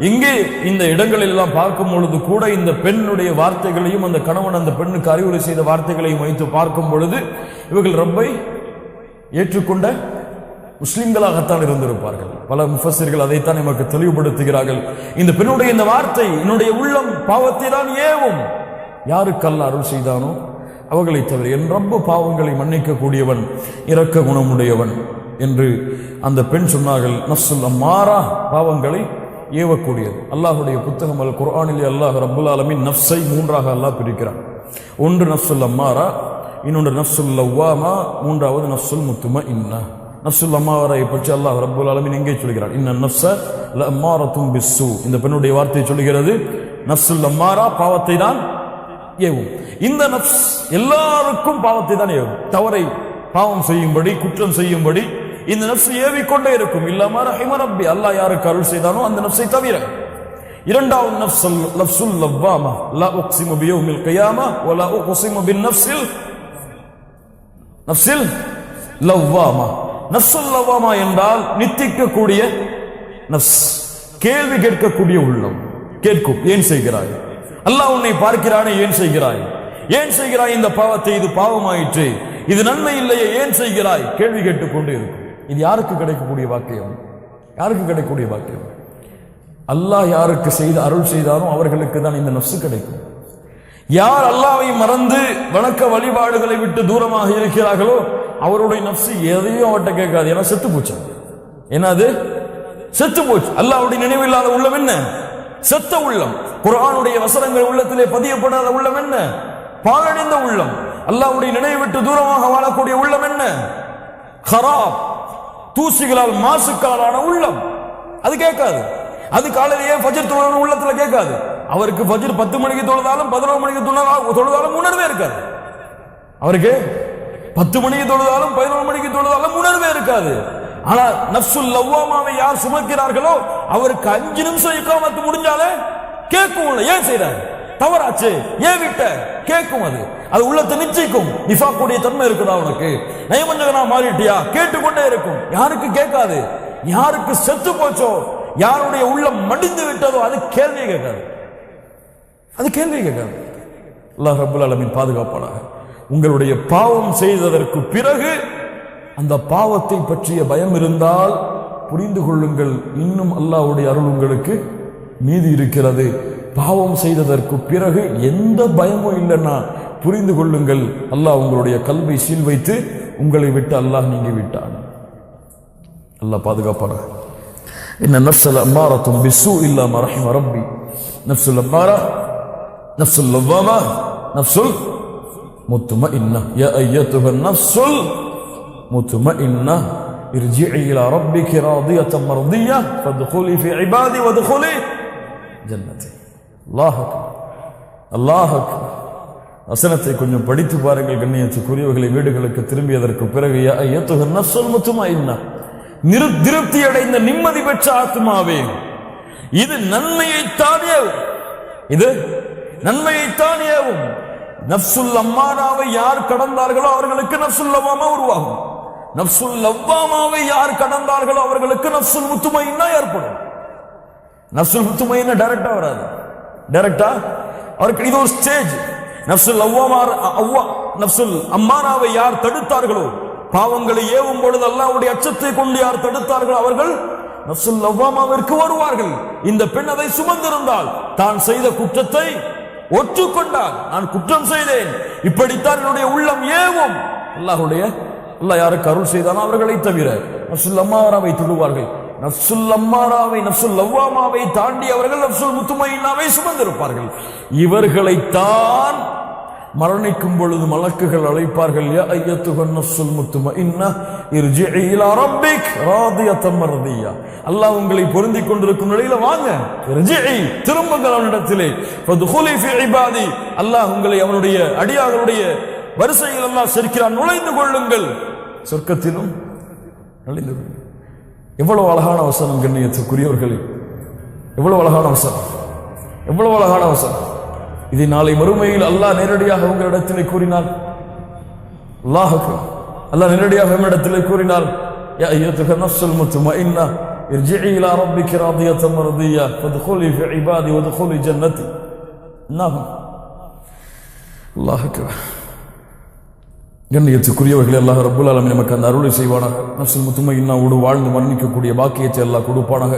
இங்கே இந்த இடங்களில் எல்லாம் பார்க்கும் பொழுது கூட இந்த பெண்ணுடைய வார்த்தைகளையும் அந்த கணவன் அந்த பெண்ணுக்கு அறிவுரை செய்த வார்த்தைகளையும் வைத்து பார்க்கும் பொழுது இவர்கள் ரப்பை ஏற்றுக்கொண்ட முஸ்லிம்களாகத்தான் இருந்திருப்பார்கள். பல முஃபஸ்ஸிர்கள் அதைத்தான் நமக்கு தெளிவுபடுத்துகிறார்கள். இந்த பெண்ணுடைய இந்த வார்த்தை, என்னுடைய உள்ளம் பாவத்தை தான் ஏவும், யாருக்கு அல்லாஹ் அருள் செய்தானோ அவர்களை தவிர. என் ரப்பு பாவங்களை மன்னிக்க கூடியவன், இரக்க குணமுடையவன் என்று அந்த பெண் சொன்னார்கள். நஃப்சுல் அம்மாரா, பாவங்களை ஏவக்கூடியது. அல்லாஹுடைய புத்தகம் அல் குர்ஆனிலே அல்லாஹ் ரப்புல் ஆலமீன் நஃப்ஸை மூன்றாக அல்லாஹ் பிரிக்கிறான். ஒன்று நஃப்சுல் அம்மாரா, இன்னொன்று நஃப்சுல் லவ்வாமா, மூன்றாவது நஃப்சுல் முத்மஇன்னா. நஃப்சுல் அம்மாரை பற்றி அல்லாஹ் ரப்புல் ஆலமீன் எங்கே சொல்கிறான்? இன்ன நஃப்ஸ லஅம்மாரத்தும் பிஸ்ஸூ. இந்த பெண்ணுடைய வார்த்தை சொல்கிறது நஃப்சுல் அம்மாரா, பாவத்தை தான் ஏவும். இந்த நஃப்ஸ் எல்லாருக்கும் பாவத்தை தான் ஏவும். தவறை பாவம் செய்யும்படி, குற்றம் செய்யும்படி இந்த நஃப்ஸ் ஏவிக்கொண்டே இருக்கும். இல்லாம ரஹிம ரப்பி, அல்லாஹ் யாருக்கு அருள் செய்தானோ அந்த நஃப்ஸை தவிர. இரண்டாவது நஃப்சுல் லவ்வாமா, லா உக்ஸிமு பியௌமில் கியாமா வ லா உக்ஸிமு பின் நஃப்ஸில் லவ்வாமா. நஃப்சுல் லவ்வாமா என்றால் நித்திக்கக்கூடிய நஃப்ஸ், கேள்வி கேட்கக்கூடிய உள்ளம். கேட்கும், ஏன் செய்கிறாய்? அல்லாஹ் உன்னை பார்க்கிறானே, ஏன் செய்கிறாய்? ஏன் செய்கிறாய் இந்த பாவத்தை? இது பாவமாயிற்று, இது நன்மை இல்லையே, ஏன் செய்கிறாய்? கேள்வி கேட்டுக்கொண்டே இருக்கும். இது யாருக்கு கிடைக்கக்கூடிய வாக்கியம்? யாருக்கு கிடைக்கக்கூடிய வாக்கியம்? அல்லாஹ் யாருக்கு செய்து அருள் செய்தாலும் அவர்களுக்கு தான் இந்த நஃப்ஸ் கிடைக்கும். யார் அல்லாஹ்வை மறந்து வணக்க வழிபாடுகளை விட்டு தூரமாக இருக்கிறார்களோ அவருடைய நஃப்ஸ் எதையும் அவர்கிட்ட கேட்காது. ஏன்னா செத்து போச்சு. என்னது? செத்து போச்சு. அல்லாஹ்வுடைய நினைவில்லாத உள்ளம் என்ன? செத்த உள்ளம். குர்ஆனுடைய வசனங்கள் உள்ளத்திலே பதியப்படாத உள்ளம் என்ன? பாழடைந்த உள்ளம். அல்லாஹ்வுடைய நினைவை விட்டு தூரமாக வாழக்கூடிய உள்ளம் என்ன? ஹராப், தூசிகளால் மாசுக்காலான உள்ளம். அது கேட்காது. அது காலையிலேயே ஃபஜ்ர் தொழுகிற உள்ளத்துல கேட்காது. அவருக்கு ஃபஜ்ர் 10 மணிக்கு தொழுதாலும் 11 மணிக்கு தொழுதாலும் உணர்வே இருக்காது. அவருக்கு 10 மணிக்கு தொழுதாலும் 11 மணிக்கு தொழுதாலும் உணர்வே இருக்காது. ஆனா நஃப்சுல் லவ்வாமாவை யார் சுமக்கிறார்களோ அவருக்கு 5 நிமிஷம் இக்காமத்து முடிஞ்சாலே கேட்கும். ஏன் செய்றாரு? தவறாச்சு, ஏன் விட்ட? கேட்கும். அது உள்ளத்தை நிச்சயிக்கும். நிஃபாக்குடைய தன்மை இருக்குதா உனக்கு? நயமஞ்சகனா மாறிட்டியா? கேட்டுக்கொண்டே இருக்கும். யாருக்கு கேட்காது? யாருக்கு செத்து போச்சோ, யாருடைய உள்ளம் மடிந்து விட்டதோ அது கேள்வி கேட்காது. அது கேள்வி கேட்காது. அல்லாஹ் ரப்புல் ஆலமீன் பாதுகாப்பானாக. உங்களுடைய பாவம் செய்ததற்கு பிறகு அந்த பாவத்தை பற்றிய பயம் இருந்தால் புரிந்து கொள்ளுங்கள், இன்னும் அல்லாஹ்வுடைய அருள் உங்களுக்கு மீதி இருக்கிறது. பாவம் செய்ததற்கு பிறகு எந்த பயமும் இல்லைன்னா புரிந்து கொள்ளுங்கள், அல்லாஹ் உங்களுடைய கல்வை சீல் வைத்து உங்களை விட்டு அல்லாஹ் நீங்கி விட்டான். அல்லாஹ் பாதுகாப்பானாக. இன்ன நஃப்ஸல் அம்மாரத்தும் பிஸ்ஸூ இல்லா மா ரஹிம ரப்பி. நஃப்ஸுல் அம்மாரா, நஃப்ஸுல் லவ்வாமா, நஃப்ஸுல் முத்மஇன்னா. யா அய்யத்துஹன் நஃப்ஸுல் முத்மஇன்னா இர்ஜிஇ இலா ரப்பிகி ராதியத்தன் மர்திய்யா ஃபத்குலி ஃபீ இபாதி வத்குலி ஜன்னதி. அல்லாஹ் அக்பர், அல்லாஹ் அக்பர். வசனத்தை கொஞ்சம் படித்து பாருங்கள் கண்ணியத்துக்குரியவர்களை. வீடுகளுக்கு திரும்பியதற்கு பிறகு யா அய்யத்துஹன் நஃப்ஸுல் முத்மஇன்னா, திருப்தி அடைந்த நிம்மதி பெற்ற ஆத்மாவே, இது நன்மையைத்தான் ஏவும். இது நன்மையைத்தான் ஏவும். நஃப்சுல் அம்மாராவை யார் கடந்தார்களோ அவர்களுக்கு நஃப்சுல் லவ்வாமா உருவாகும். நஃப்சுல் லவ்வாமாவை யார் கடந்தார்களோ அவர்களுக்கு நஃப்சுல் முத்மஇன்னா ஏற்படும். நஃப்சுல் முத்மஇன்னா டைரக்டா வராது. டைரக்டா அவருக்கு இது ஒரு ஸ்டேஜ். நஃப்சுல் லவ்வாமா, நஃப்சுல் அம்மாராவை யார் தடுத்தார்களோ, பாவங்களை ஏவும் பொழுது அல்லாஹ்வுடைய அச்சத்தை கொண்டு யார் தடுத்தார்களோ அவர்கள் நஃப்சுல் லவ்வாமாவிற்கு வருவார்கள். இந்த பெண் அதை சுமந்திருந்தால், தான் செய்த குற்றத்தை ஒற்றுக்கொண்டால், நான் குற்றம் செய்தேன், இப்படித்தான் என்னுடைய உள்ளம் ஏவும். அல்லாஹ் யாருக்கு அருள் செய்தானோ அவர்களை தவிர நஃப்சுல் அம்மாராவை தொடுவார்கள். நஃப்சுல் அம்மாராவை, நஃப்சுல் லவ்வாமாவை தாண்டி அவர்கள் நஃப்சுல் முத்மஇன்னாவை சுமந்திருப்பார்கள். இவர்களைத்தான் மரணிக்கும் பொழுது மலக்குகள் அழைப்பார்கள். யா அய்யத்துஹன் நஃப்ஸுல் முத்மஇன்னா இர்ஜிஇ இலா ரப்பிக் ராதியத்தன் மர்திய்யா. அல்லாஹ் உங்களை பொருந்திக் கொண்டிருக்கும் நிலையில வாங்க, இர்ஜிஇ, திரும்புங்கள் அவனிடத்திலே. ஃபத்குலி ஃபீ இபாதி, அல்லாஹ் உங்களை அவனுடைய அடியார்களுடைய வரிசையில் அல்லாஹ் சேர்க்கிறான், நுழைந்து கொள்ளுங்கள், சொர்க்கத்திலும் நுழைந்து கொள்ளுங்கள். எவ்வளவு அழகான வசனம் கண்ணியத்துக்குரியவர்களே, எவ்வளவு அழகான வசனம், எவ்வளவு அழகான வசனம். இதை நாளை மறுமையில் அல்லாஹ் நேரடியாக உங்களிடத்திலே கூறினார். அல்லாஹ் நேரடியாக உங்களிடத்திலே கூறினார், யா அய்யத்துஹன் நஃப்ஸுல் முத்மஇன்னா இர்ஜிஇ இலா ரப்பிகி ராதியத்தன் மர்திய்யா ஃபத்குலி ஃபீ இபாதி வத்குலி ஜன்னதி. அல்லாஹ் அக்பர். கண்ணியத்துக்குரியவர்கள் அல்லாஹ் ரப்புல் ஆலமீன் நமக்கு அந்த அருளை செய்வானாக. நஃப்ஸுல் முத்மஇன்னாவோடு வாழ்ந்து மரணிக்கக்கூடிய பாக்கியத்தை அல்லாஹ் கொடுப்பானாக.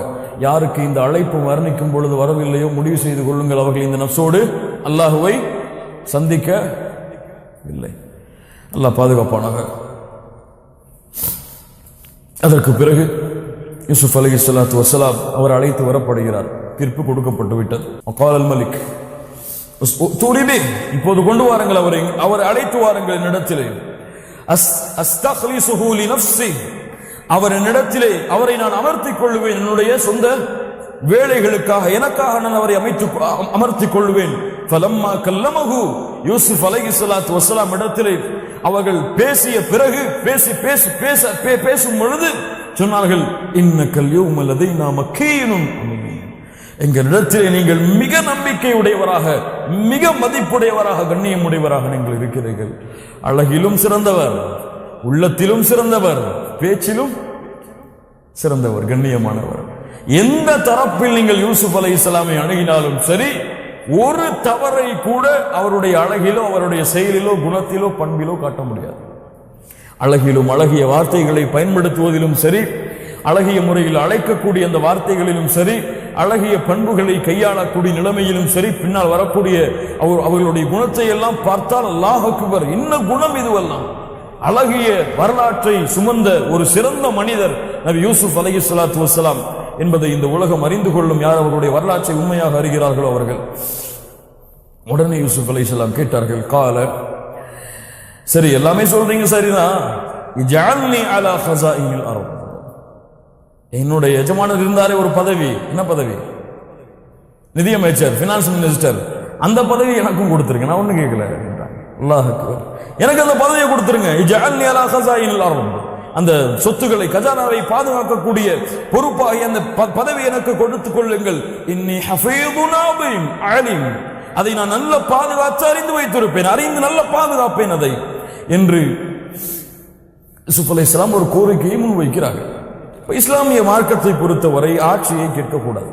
யாருக்கு இந்த அழைப்பு மரணிக்கும் பொழுது வரவில்லையோ முடிவு செய்து கொள்ளுங்கள், அவர்கள் இந்த நஃப்ஸோடு அல்லாஹுவை சந்திக்கவில்லை. அல்லாஹ் பாதுகாப்பானாக. அதற்கு பிறகு யூசுப் அலைஹிஸ்ஸலாத்து வஸ்ஸலாம் அவர் அழைத்து வரப்படுகிறார். தீர்ப்பு கொடுக்கப்பட்டு விட்டது. வகால் மலிக் தூரிபி, இப்போது கொண்டு வாருங்கள் அவரை, அவர் அழைத்து வாருங்கள் என்னிடத்திலே. அஸ்தக்லிசுஹு லினஃப்ஸி, அவர் என்னிடத்திலே அவரை நான் அமர்த்திக் கொள்வேன், என்னுடைய சொந்த வேலைகளுக்காக எனக்காக நான் அவரை அமர்த்திக் கொள்வேன். ஃபலம்மா கல்லமஹு, யூசுப் அலைஹிஸ்ஸலாத்து வஸ்ஸலாம் இடத்திலே அவர்கள் பேசிய பிறகு பேசும் பொழுது சொன்னார்கள், இன்னக்கல் யௌம லதைனா மக்கீனுன் அமீன், எங்களிடத்திலே நீங்கள் மிக நம்பிக்கை உடையவராக, மிக மதிப்புடையவராக, கண்ணியம் உடையவராக நீங்கள் இருக்கிறீர்கள். அழகிலும் சிறந்தவர், உள்ளத்திலும் சிறந்தவர், பேச்சிலும் சிறந்தவர், கண்ணியமானவர். எந்த தரப்பில் நீங்கள் யூசுப் அலைஹிஸ்ஸலாமை அணுகினாலும் சரி, ஒரு தவறை கூட அவருடைய அழகிலோ அவருடைய செயலிலோ குணத்திலோ பண்பிலோ காட்ட முடியாது. அழகிலும் அழகிய வார்த்தைகளை பயன்படுத்துவதிலும் சரி, அழகிய முறையில் அழைக்கக்கூடிய அந்த வார்த்தைகளிலும் சரி, அழகிய பண்புகளை கையாளக்கூடிய நிலைமையிலும் சரி, பின்னால் வரக்கூடிய அவர்களுடைய குணத்தை எல்லாம் பார்த்தால் அல்லாஹ் அக்பர், என்ன குணம் இதுவெல்லாம்! அழகிய வரலாற்றை சுமந்த ஒரு சிறந்த மனிதர் நபி யூசுப் அலைஹிஸ்ஸலாத்து வஸ்ஸலாம் என்பதை இந்த உலகம் அறிந்து கொள்ளும். யார் அவருடைய வரலாற்றை உண்மையாக அறிகிறார்களோ அவர்கள். உடனே யூசுப் அலைஹிஸ்ஸலாம் கேட்டார்கள், கால, சரி எல்லாமே சொல்றீங்க சரிதான், இஜஅல்னி அலா ஹஸாயினில் அர்த், என்னுடைய எஜமானர் இருந்தாரே ஒரு பதவி, என்ன பதவி? நிதியமைச்சர், பினான்ஸ் மினிஸ்டர், அந்த பதவி எனக்கும் கொடுத்துருங்க, நான் ஒன்றும் கேட்கல. அல்லாஹ் அக்பர், எனக்கு அந்த பதவியை கொடுத்துருங்க. இஜஅல்னி அலா ஹஸாயினில் அர்த், அந்த சொத்துக்களை கஜானாவை பாதுகாக்கக்கூடிய பொறுப்பாகி அந்த பதவி எனக்கு கொடுத்துக் கொள்ளுங்கள். இன்னி ஹஃபீதுன் அலீம், அதை நான் நல்ல பாதுகாத்து அறிந்து வைத்திருப்பேன், அறிந்து நல்ல பாதுகாப்பேன் அதை என்று யூசுப் அலைஹிஸ்ஸலாம் ஒரு கோரிக்கையை முன்வைக்கிறார்கள். இஸ்லாமிய மார்க்கத்தை பொறுத்தவரை ஆட்சியை கேட்கக்கூடாது,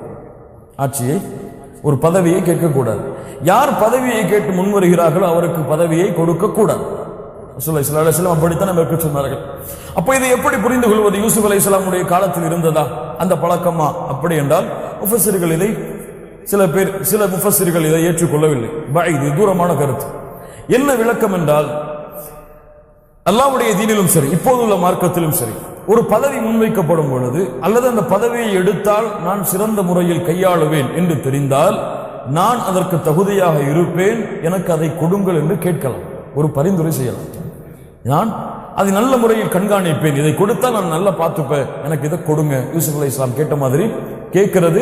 ஆட்சியை, ஒரு பதவியை கேட்கக்கூடாது. யார் பதவியை கேட்டு முன்வருகிறார்களோ அவருக்கு பதவியை கொடுக்க கூடாது. ரசூலுல்லாஹி ஸல்லல்லாஹு அலைஹி வஸல்லம் அப்படித்தான் நமக்கு சொன்னார்கள். அப்ப இதை எப்படி புரிந்து கொள்வது? யூசுப் அலைஹிஸ்ஸலாமுடைய காலத்தில் இருந்ததா அந்த பழக்கமா? அப்படி என்றால் முஃபஸ்ஸிர்கள் இதை, சில முஃபஸ்ஸிர்கள் இதை ஏற்றுக்கொள்ளவில்லை. இது தூரமான கருத்து. என்ன விளக்கம் என்றால், அல்லாஹ்வுடைய தீனிலும் சரி, இப்போதுள்ள மார்க்கத்திலும் சரி, ஒரு பதவி முன்வைக்கப்படும் பொழுது அல்லது அந்த பதவியை எடுத்தால் நான் சிறந்த முறையில் கையாளுவேன் என்று தெரிந்தால் நான் அதற்கு தகுதியாக இருப்பேன், எனக்கு அதை கொடுங்கள் என்று கேட்கலாம், ஒரு பரிந்துரை செய்யலாம். நான் அதை நல்ல முறையில் கண்காணிப்பேன், இதை கொடுத்தால் நான் நல்லா பார்த்துப்பேன், எனக்கு இதை கொடுங்க. யூசுப் அலைஹிஸ்ஸலாம் கேட்ட மாதிரி கேட்கிறது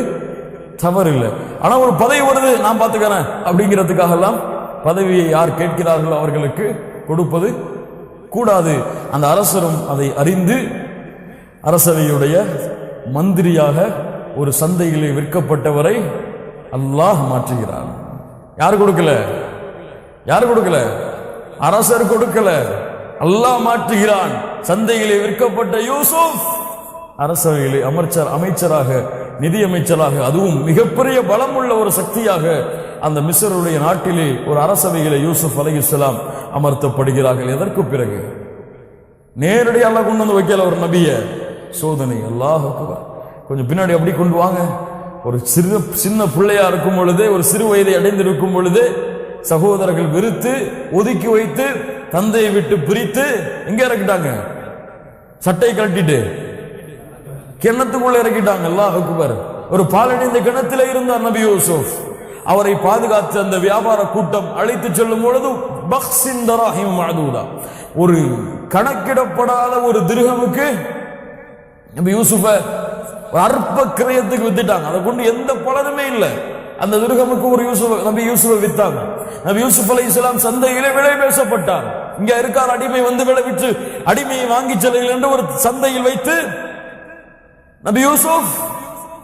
தவறு இல்லை. ஆனா ஒரு பதவி வருது, நான் பார்த்துக்கிறேன் அப்படிங்கிறதுக்காக எல்லாம் பதவியை யார் கேட்கிறார்களோ அவர்களுக்கு கொடுப்பது கூடாது. அந்த அரசரும் அதை அறிந்து அரசவையுடைய மந்திரியாக ஒரு சந்தையிலே விற்கப்பட்டவரை அல்லாஹ் மாற்றுகிறார். யார் கொடுக்கல? யார் கொடுக்கல? அரசர் கொடுக்கல, அல்லாஹ் மாற்றுகிறான். சந்தையிலே விற்கப்பட்ட யூசுப் அரசவையிலே அமைச்சராக, நிதி அமைச்சராக, அதுவும் மிகப்பெரிய பலம் உள்ள ஒரு சக்தியாக அந்த மிஸ்ருடைய நாட்டிலே ஒரு அரசவையிலே யூசுப் அலைஹிஸ்ஸலாம் அமர்த்தப்படுகிறார்கள். எதற்கு பிறகு நேரடியாக அல்லாஹ் கொண்டு வந்து வைக்கல ஒரு நபிய, சோதனை. அல்லாஹ் அக்பர். கொஞ்சம் பின்னாடி அப்படி கொண்டு வாங்க. ஒரு சின்ன பிள்ளையா இருக்கும் பொழுதே, ஒரு சிறு வயதை அடைந்திருக்கும் பொழுதே சகோதரர்கள் வெறுத்து ஒதுக்கி வைத்து தந்தையை விட்டு பிரித்து எங்க இறக்கிட்டாங்க? சட்டை கட்டிட்டு கிணத்துக்குள்ள இறக்கிட்டாங்க. அல்லாஹ் அக்பர். ஒரு பாலடைந்த கிணத்திலே இருந்தார் நபி யூசுப். அவரை பாதுகாத்து அந்த வியாபார கூட்டம் அழைத்து செல்லும் பொழுது பக்ஸின் தராஹிம் மஅதூதா, ஒரு கணக்கிடப்படாத ஒரு திர்ஹமுக்கு நபி யூசுஃபை அற்ப கிரயத்துக்கு வித்துட்டாங்க. அதை கொண்டு எந்த பலனுமே இல்லை. அந்த திர்ஹமுக்கு ஒரு நபி யூசுஃபை வித்தாங்க. நபி யூசுப் அலைஹிஸ்ஸலாம் சந்தையிலே விலை பேசப்பட்டார். இங்க இருக்கார் அடிமை, வந்து விலை விற்று அடிமையை வாங்கி செல்லுங்கள் என்று ஒரு சந்தையில் வைத்து நபி யூசுப்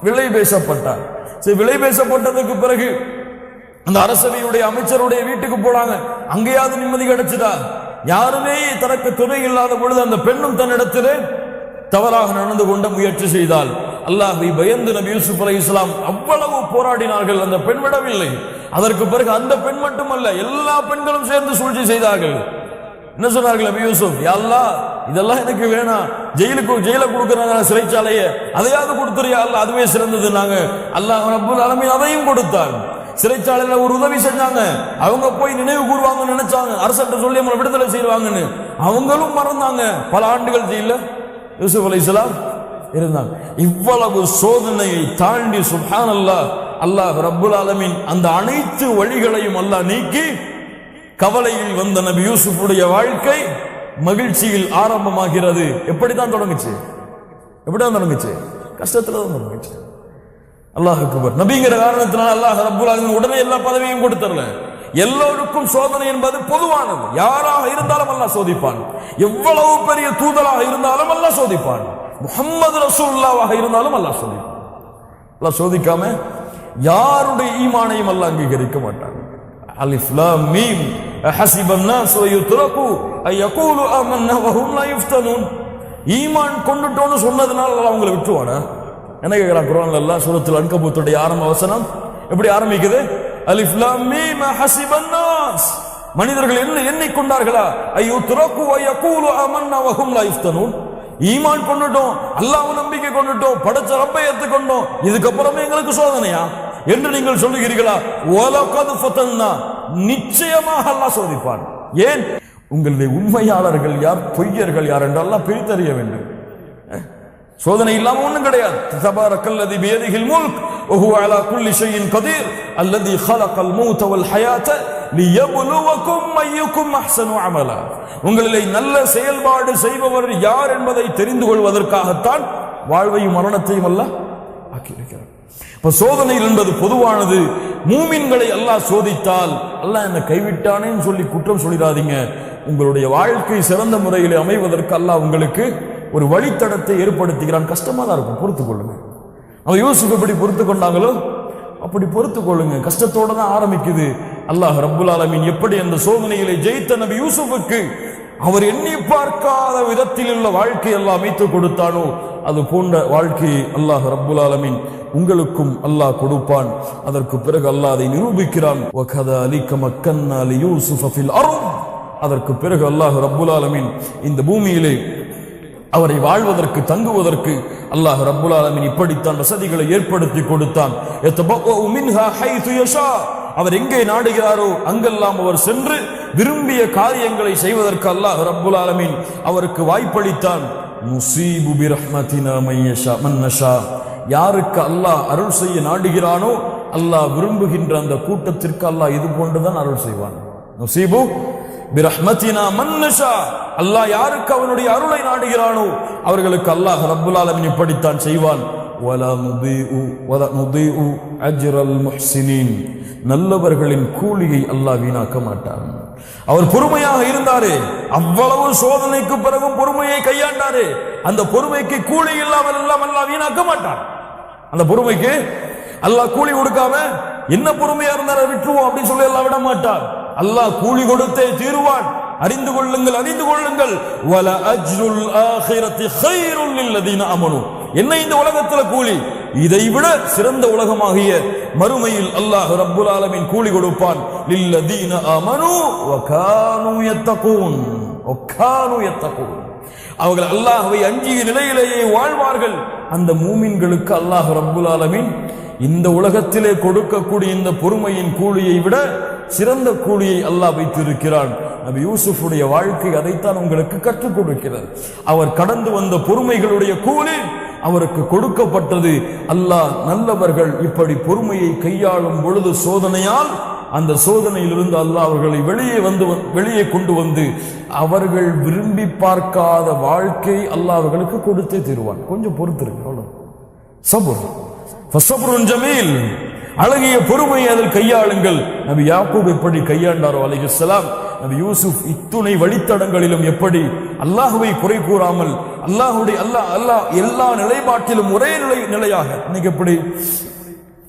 விலை பேசப்பட்டார். விலை பேசப்பட்டதுக்கு பிறகு அந்த அரசவையுடைய அமைச்சருடைய வீட்டுக்கு போனாங்க. அங்கேயாவது நிம்மதி கிடைச்சதா? யாருமே தனக்கு துணை இல்லாத பொழுது அந்த பெண்ணும் தன்னிடத்திலே தவறாக நடந்து கொண்ட முயற்சி செய்தால் அல்லாஹ்வை பயந்து நபி யூசுப் அலைஹிஸ்ஸலாம் அவ்வளவு போராடினார்கள். அந்த பெண் விடவில்லை. அதற்கு பிறகு அந்த பெண் மட்டுமல்ல, எல்லா பெண்களும் சேர்ந்து சூழ்ச்சி செய்தார்கள். என்ன சொன்னார்கள் நபி யூசுப், யா அல்லாஹ் இதெல்லாம் எனக்கு வேணாம், ஜெயில கொடுக்கறாங்க சிறைச்சாலைய, அதையாவது கொடுத்துறியா அல்லாஹ், அதுவே சிறந்தது. நாங்க அல்லாஹ் ரப்பல் ஆலமீன் அதையும் கொடுத்தான். சிறைச்சாலையில ஒரு உதவி செஞ்சாங்க, அவங்க போய் நினைவு கூறுவாங்கன்னு நினைச்சாங்க, அரசர்கிட்ட சொல்லி நம்மளை விடுதலை செய்வாங்கன்னு, அவங்களும் மறந்தாங்க. பல ஆண்டுகள் ஜெயில யூசுப் அலைஹிஸ்ஸலாம் இருந்தாங்க. இவ்வளவு சோதனையை தாண்டி சுப்ஹானல்லாஹ் அல்லாஹ் ரப்பல் ஆலமீன் அந்த அனைத்து வழிகளையும் அல்லாஹ் நீக்கி கவலையில் வந்த நபி யூசுஃபுடைய வாழ்க்கை மகிழ்ச்சியில் ஆரம்பமாகிறது. எப்படிதான் தொடங்குச்சு? கஷ்டத்துல தான் தொடங்குச்சு. அல்லாஹ் அக்பர். நபிங்கிற காரணத்தினால் அல்லாஹ் ரப்பல் ஆலமீன் உடனே எல்லா பதவியும் கொடுத்தரல. எல்லோருக்கும் சோதனை என்பது பொதுவானது. யாராக இருந்தாலும் அல்லாஹ் சோதிப்பான். எவ்வளவு பெரிய தூதராக இருந்தாலும் அல்லாஹ் சோதிப்பான். முஹம்மது ரசூலுல்லாஹ் இருந்தாலும் அல்லாஹ் சோதிப்பான். அல்லாஹ் சோதிக்காம யாருடைய ஈமானையும் அல்லாஹ் அங்கீகரிக்க மாட்டான். அலிஃப் லாம் மீம் ஹஸிபன் நாஸ் யத்ரகு அயகூலு ஆமன்னா வஹும் லா யுஃப்தனூன். ஈமான் கொண்டுட்டோன்னு சொன்னதனால அல்லாஹ் அவங்களை விட்டுவானா? என்ன கேக்குறான் குர்ஆன்ல அல்லாஹ் சூரத்துல் அன்கபூத்துடைய ஆரம்ப வசனம் எப்படி ஆரம்பிக்குது? அலிஃப் லாம் மீம் ஹஸிபன் நாஸ். மனிதர்கள் என்ன எண்ணிக்கொண்டார்களா? அயத்ரகு அயகூலு ஆமன்னா வஹும் லா யுஃப்தனூன். ஈமான் கொண்டுட்டோம், அல்லாஹ்வை நம்பிக்கை கொண்டுட்டோம், படைச்ச ரப்பை ஏத்துக்கொண்டோம், இதுக்கப்புறமே எங்களுக்கு சோதனையா என்று நீங்கள் சொல்லுகிறீர்களா? வலகத் ஃபதன்னா, நிச்சயமாக அல்லாஹ் சோதிப்பான். ஏன்? உங்களுடைய உண்மையாளர்கள் யார், பொய்யர்கள் யார் என்று அல்லாஹ் பிரித்தறிய வேண்டும். சோதனை இல்லாம ஒண்ணும் கிடையாது. தபாரக்கல்லதி பியதிஹில் முல்க் வஹுவ அலா குல்லி ஷைஇன் கதீர் அல்லதி خلقல் மௌத வல் ஹயாத லியப்லுவக்கும் அய்யுக்கும் அஹ்ஸனு அமலா. உங்களிலே நல்ல செயல்பாடு செய்பவர் யார் என்பதை தெரிந்து கொள்வதற்காகத்தான் வாழ்வையும் மரணத்தையும் அல்லாஹ் ஆக்கியிருக்கிறார். இப்ப சோதனை என்பது பொதுவானது. மூமின்களை அல்லாஹ் சோதித்தால் அல்லாஹ் என்ன கைவிட்டானேன்னு சொல்லி குற்றம் சொல்லிடாதீங்க. உங்களுடைய வாழ்க்கை சிறந்த முறையில் அமைவதற்கு அல்லாஹ் உங்களுக்கு ஒரு வழித்தடத்தை ஏற்படுத்துகிறான். கஷ்டமா தான் இருக்கும், பொறுத்துக் கொள்ளுங்க. அவன் யூசுப் எப்படி பொறுத்து கொண்டாங்களோ அப்படி பொறுத்துக் கொள்ளுங்க. கஷ்டத்தோட தான் ஆரம்பிக்குது. அல்லாஹ் ரப்புல் ஆலமீன் எப்படி அந்த சோதனையிலே ஜெயித்த நபி யூசுஃபுக்கு அவர் எண்ணி பார்க்காத விதத்தில் உள்ள வாழ்க்கை அல்லாஹ் அமைத்து கொடுத்தானோ அது போன்ற வாழ்க்கையை அல்லாஹ் ரப்புல் ஆலமீன் உங்களுக்கும் அல்லாஹ் கொடுப்பான். அதற்கு பிறகு அல்லாஹ் அதை நிரூபிக்கிறான். வகதாலிக மக்கன்னா லியூசுஃப ஃபில் அர்த். அதற்கு பிறகு அல்லாஹ் ரப்புல் ஆலமீன் இந்த பூமியிலே அவரை வாழ்வதற்கு தங்குவதற்கு அல்லாஹ் ரப்புல் ஆலமீன் இப்படித்தான் வசதிகளை ஏற்படுத்தி கொடுத்தான். யதபவ்வஉ மின்ஹா ஹைது யஷா. அவர் எங்கே நாடுகிறாரோ அங்கெல்லாம் அவர் சென்று விரும்பிய காரியங்களை செய்வதற்கு அல்லாஹ் ரப்புல் ஆலமீன் அவருக்கு வாய்ப்பளித்தான். நுஸீபு பிரஹ்மத்தினா மன் நஷா. யாருக்கு அல்லாஹ் அருள் செய்ய நாடுகிறானோ அல்லாஹ் விரும்புகின்ற அந்த கூட்டத்திற்கு அல்லாஹ் இது போன்றுதான் அருள் செய்வான். நுஸீபு பிரஹ்மத்தினா மன் நஷா. அல்லாஹ் யாருக்கு அவனுடைய அருளை நாடுகிறானோ அவர்களுக்கு அல்லாஹ் ரப்புல் ஆலமீன் இப்படித்தான் செய்வான். வலா நுதீஉ அஜ்ரல் முஹ்ஸினீன். நல்லவர்களின் கூலியை அல்லாஹ் வீணாக்க மாட்டான். அவர் பொறுமையாக இருந்தாரே, அவ்வளவு சோதனைக்கு பிறகும் பொறுமையை கையாண்டாரே, அந்த பொறுமைக்கு கூலி இல்லாமல் எல்லாம் அல்லாஹ் வீணாக்க மாட்டான். அந்த பொறுமைக்கு அல்லாஹ் கூலி கொடுக்காம என்ன பொறுமையா இருந்தாலும் விட்டுருவோம் அப்படின்னு சொல்லி எல்லாம் விட மாட்டான். அல்லாஹ் கூலி கொடுத்தே தீருவான். அறிந்து கொள்ளுங்கள். வல அஜ்ருல் ஆகிரத்தி கைருல் லில்லதீன ஆமனூ. என்ன இந்த உலகத்துல கூலி? இதைவிட சிறந்த உலகமாகிய மறுமையில் அல்லாஹ் ரப்புல் ஆலமீன் கூலி கொடுப்பான். லில்லதீன ஆமனூ வகானூ யத்தகூன். அவர்கள் அல்லாஹ்வை அஞ்சிய நிலையிலேயே வாழ்வார்கள். அந்த மூமின்களுக்கு அல்லாஹ் ரப்புல் ஆலமீன் இந்த உலகத்திலே கொடுக்கக்கூடிய இந்த பொறுமையின் கூலியை விட சிறந்த கூலியை அல்லாஹ் வைத்திருக்கிறான். நபி யூசுஃபுடைய வாழ்க்கை அதைத்தான் உங்களுக்கு கற்றுக் கொடுக்கிறது. அவர் கடந்து வந்த பொறுமைகளுடைய கூலி அவருக்கு கொடுக்கப்பட்டது. அல்லாஹ் நல்லவர்கள் இப்படி பொறுமையை கையாளும் பொழுது சோதனையால் அந்த சோதனையிலிருந்து அல்லாஹ் அவர்களை வெளியே கொண்டு வந்து அவர்கள் விரும்பி பார்க்காத வாழ்க்கை அல்லாஹ் அவர்களுக்கு கொடுத்தே தருவான். கொஞ்சம் பொறுத்திருக்கு. சபுர் ஃபஸப்ருன் ஜமீல். அழகிய பொறுமையை அதில் கையாளுங்கள். நபி யாக்கூப் எப்படி கையாண்டாரோ அலைஹிஸ்ஸலாம், நபி யூசுப் இத்துணை வழித்தடங்களிலும் எப்படி அல்லாஹ்வை குறை கூறாமல் அல்லாஹ் எல்லா நிலைப்பாட்டிலும் ஒரே நிலையாக. இன்னைக்கு எப்படி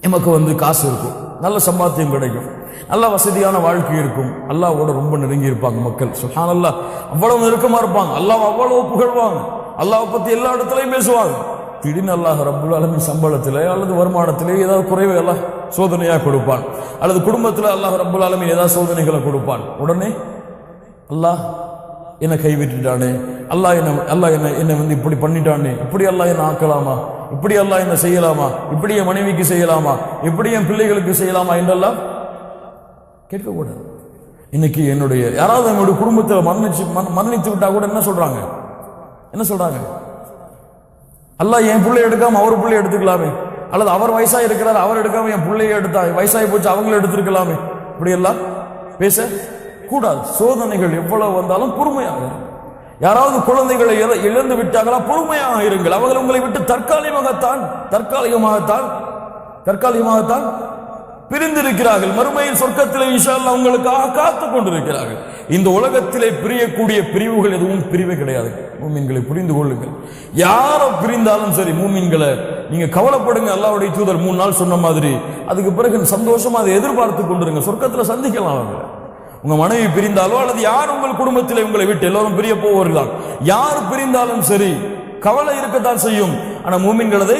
நமக்கு காசு இருக்கும், நல்ல சம்பாத்தியம் கிடைக்கும், நல்ல வசதியான வாழ்க்கை இருக்கும், அல்லாஹ்வோட ரொம்ப நெருங்கி இருப்பாங்க மக்கள். சுப்ஹானல்லாஹ், அவ்வளவு நெருக்கமா இருப்பாங்க, அல்லாஹ் அவ்வளவு புகழ்வாங்க, அல்லாஹ் பத்தி எல்லா இடத்துலையும் பேசுவாங்க. திடீர்னு அல்லாஹ் ரப்புல் ஆலமீன் சம்பளத்திலே அல்லது வருமானத்திலே ஏதாவது குறைவை எல்லாம் சோதனையா கொடுப்பான், அல்லது குடும்பத்தில் அல்லாஹ் ரப்புல் ஆலமீன் ஏதாவது சோதனைகளை கொடுப்பான். உடனே அல்லாஹ் என்னை கைவிட்டுட்டானே, அல்லாஹ் என்னை வந்து இப்படி பண்ணிட்டானே, இப்படி அல்லாஹ் என்ன ஆக்கலாமா, இப்படி அல்லாஹ் என்ன செய்யலாமா, இப்படி என் மனைவிக்கு செய்யலாமா, இப்படி என் பிள்ளைகளுக்கு செய்யலாமா என்றெல்லாம் கேட்கக்கூடாது. இன்னைக்கு யாராவது என்னுடைய குடும்பத்தில் மரணித்து விட்டா கூட என்ன சொல்றாங்க, அல்லாஹ் என் பிள்ளை எடுக்காம அவர் பிள்ளை எடுத்துக்கலாமே, அல்லது அவர் வயசா இருக்கிறார் அவர் எடுக்காம என் பிள்ளைய எடுத்தா வயசாகி போச்சு அவங்களும் எடுத்திருக்கலாமே, இப்படி எல்லாம் பேச கூடாது. சோதனைகள் எவ்வளவு வந்தாலும் பொறுமையாக, யாராவது குழந்தைகளை இழந்து விட்டாங்களா பொறுமையாக இருங்கள். அவர்கள் உங்களை விட்டு தற்காலிகமாகத்தான் பிரிந்திருக்கிறார்கள். மறுமையில் சொர்க்கத்திலே இன்ஷா அல்லாஹ் உங்களுக்காக காத்துக் கொண்டிருக்கிறார்கள். இந்த உலகத்திலே பிரியக்கூடிய பிரிவுகள் எதுவும் பிரிவே கிடையாது. மூமின்களை புரிந்து கொள்ளுங்கள். யாரை பிரிந்தாலும் சரி மூமின்களை நீங்க கவலைப்படுங்க. அல்லாஹ்வுடைய தூதர் 3 நாள் சொன்ன மாதிரி அதுக்கு பிறகு சந்தோஷமா அதை எதிர்பார்த்து கொண்டிருங்க. சொர்க்கத்தில் சந்திக்கலாம். அவங்க உங்க மனைவி பிரிந்தாலோ அல்லது யார் உங்கள் குடும்பத்தில் உங்களை விட்டு எல்லோரும் பிரிய போவர்கள், யார் பிரிந்தாலும் சரி கவலை இருக்கத்தான் செய்யும். ஆனா மூமின்கள் அதை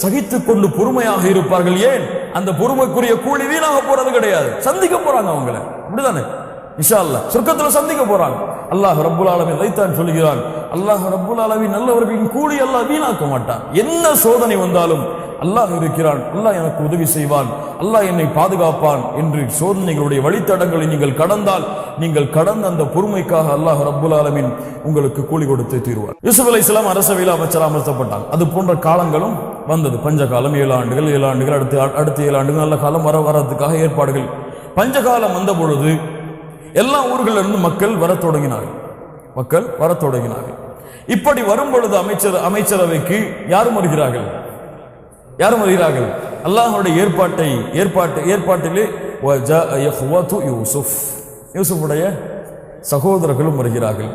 சகித்துக் கொண்டு பொறுமையாக இருப்பார்கள். ஏன்? அந்த பொறுமைக்குரிய கூலி வீணாக போறது கிடையாது. சந்திக்க போறாங்க அவங்களை, அப்படிதானே? இன்ஷா அல்லாஹ் சொர்க்கத்தில் சந்திக்க போறாங்க. அல்லாஹ் ரப்புல் ஆலமீன் அதைத்தான் சொல்கிறான். அல்லாஹ் ரப்புல் ஆலமீன் நல்லவர்களின் கூலி அல்லாஹ் வீணாக்க மாட்டான். என்ன சோதனை வந்தாலும் அல்லாஹ் இருக்கிறான், அல்லாஹ் எனக்கு உதவி செய்வான், அல்லாஹ் என்னை பாதுகாப்பான் என்று சோதனைகளுடைய வழித்தடங்களை நீங்கள் கடந்தால் நீங்கள் கடந்த அந்த பொறுமைக்காக அல்லாஹ் ரப்புல் ஆலமீன் உங்களுக்கு கூலி கொடுத்து தீர்வார். யூசுப் அலைஹிஸ்ஸலாம் அரசவையில் அமைச்சராக அமர்த்தப்பட்டாங்க. அது போன்ற காலங்களும் வந்தது. பஞ்சகாலம் 7 ஆண்டுகள், 7 ஆண்டுகள், அடுத்த 7 ஆண்டுகள் நல்ல காலம் வரதுக்காக ஏற்பாடுகள். பஞ்சகாலம் வந்த பொழுது எல்லா ஊர்களில் இருந்து மக்கள் வரத் தொடங்கினார்கள். இப்படி வரும் பொழுது அமைச்சரவைக்கு யாரும் வருகிறார்கள்? அல்லாஹ்வுடைய ஏற்பாட்டிலே யூசுஃபுடைய சகோதரர்களும் வருகிறார்கள்.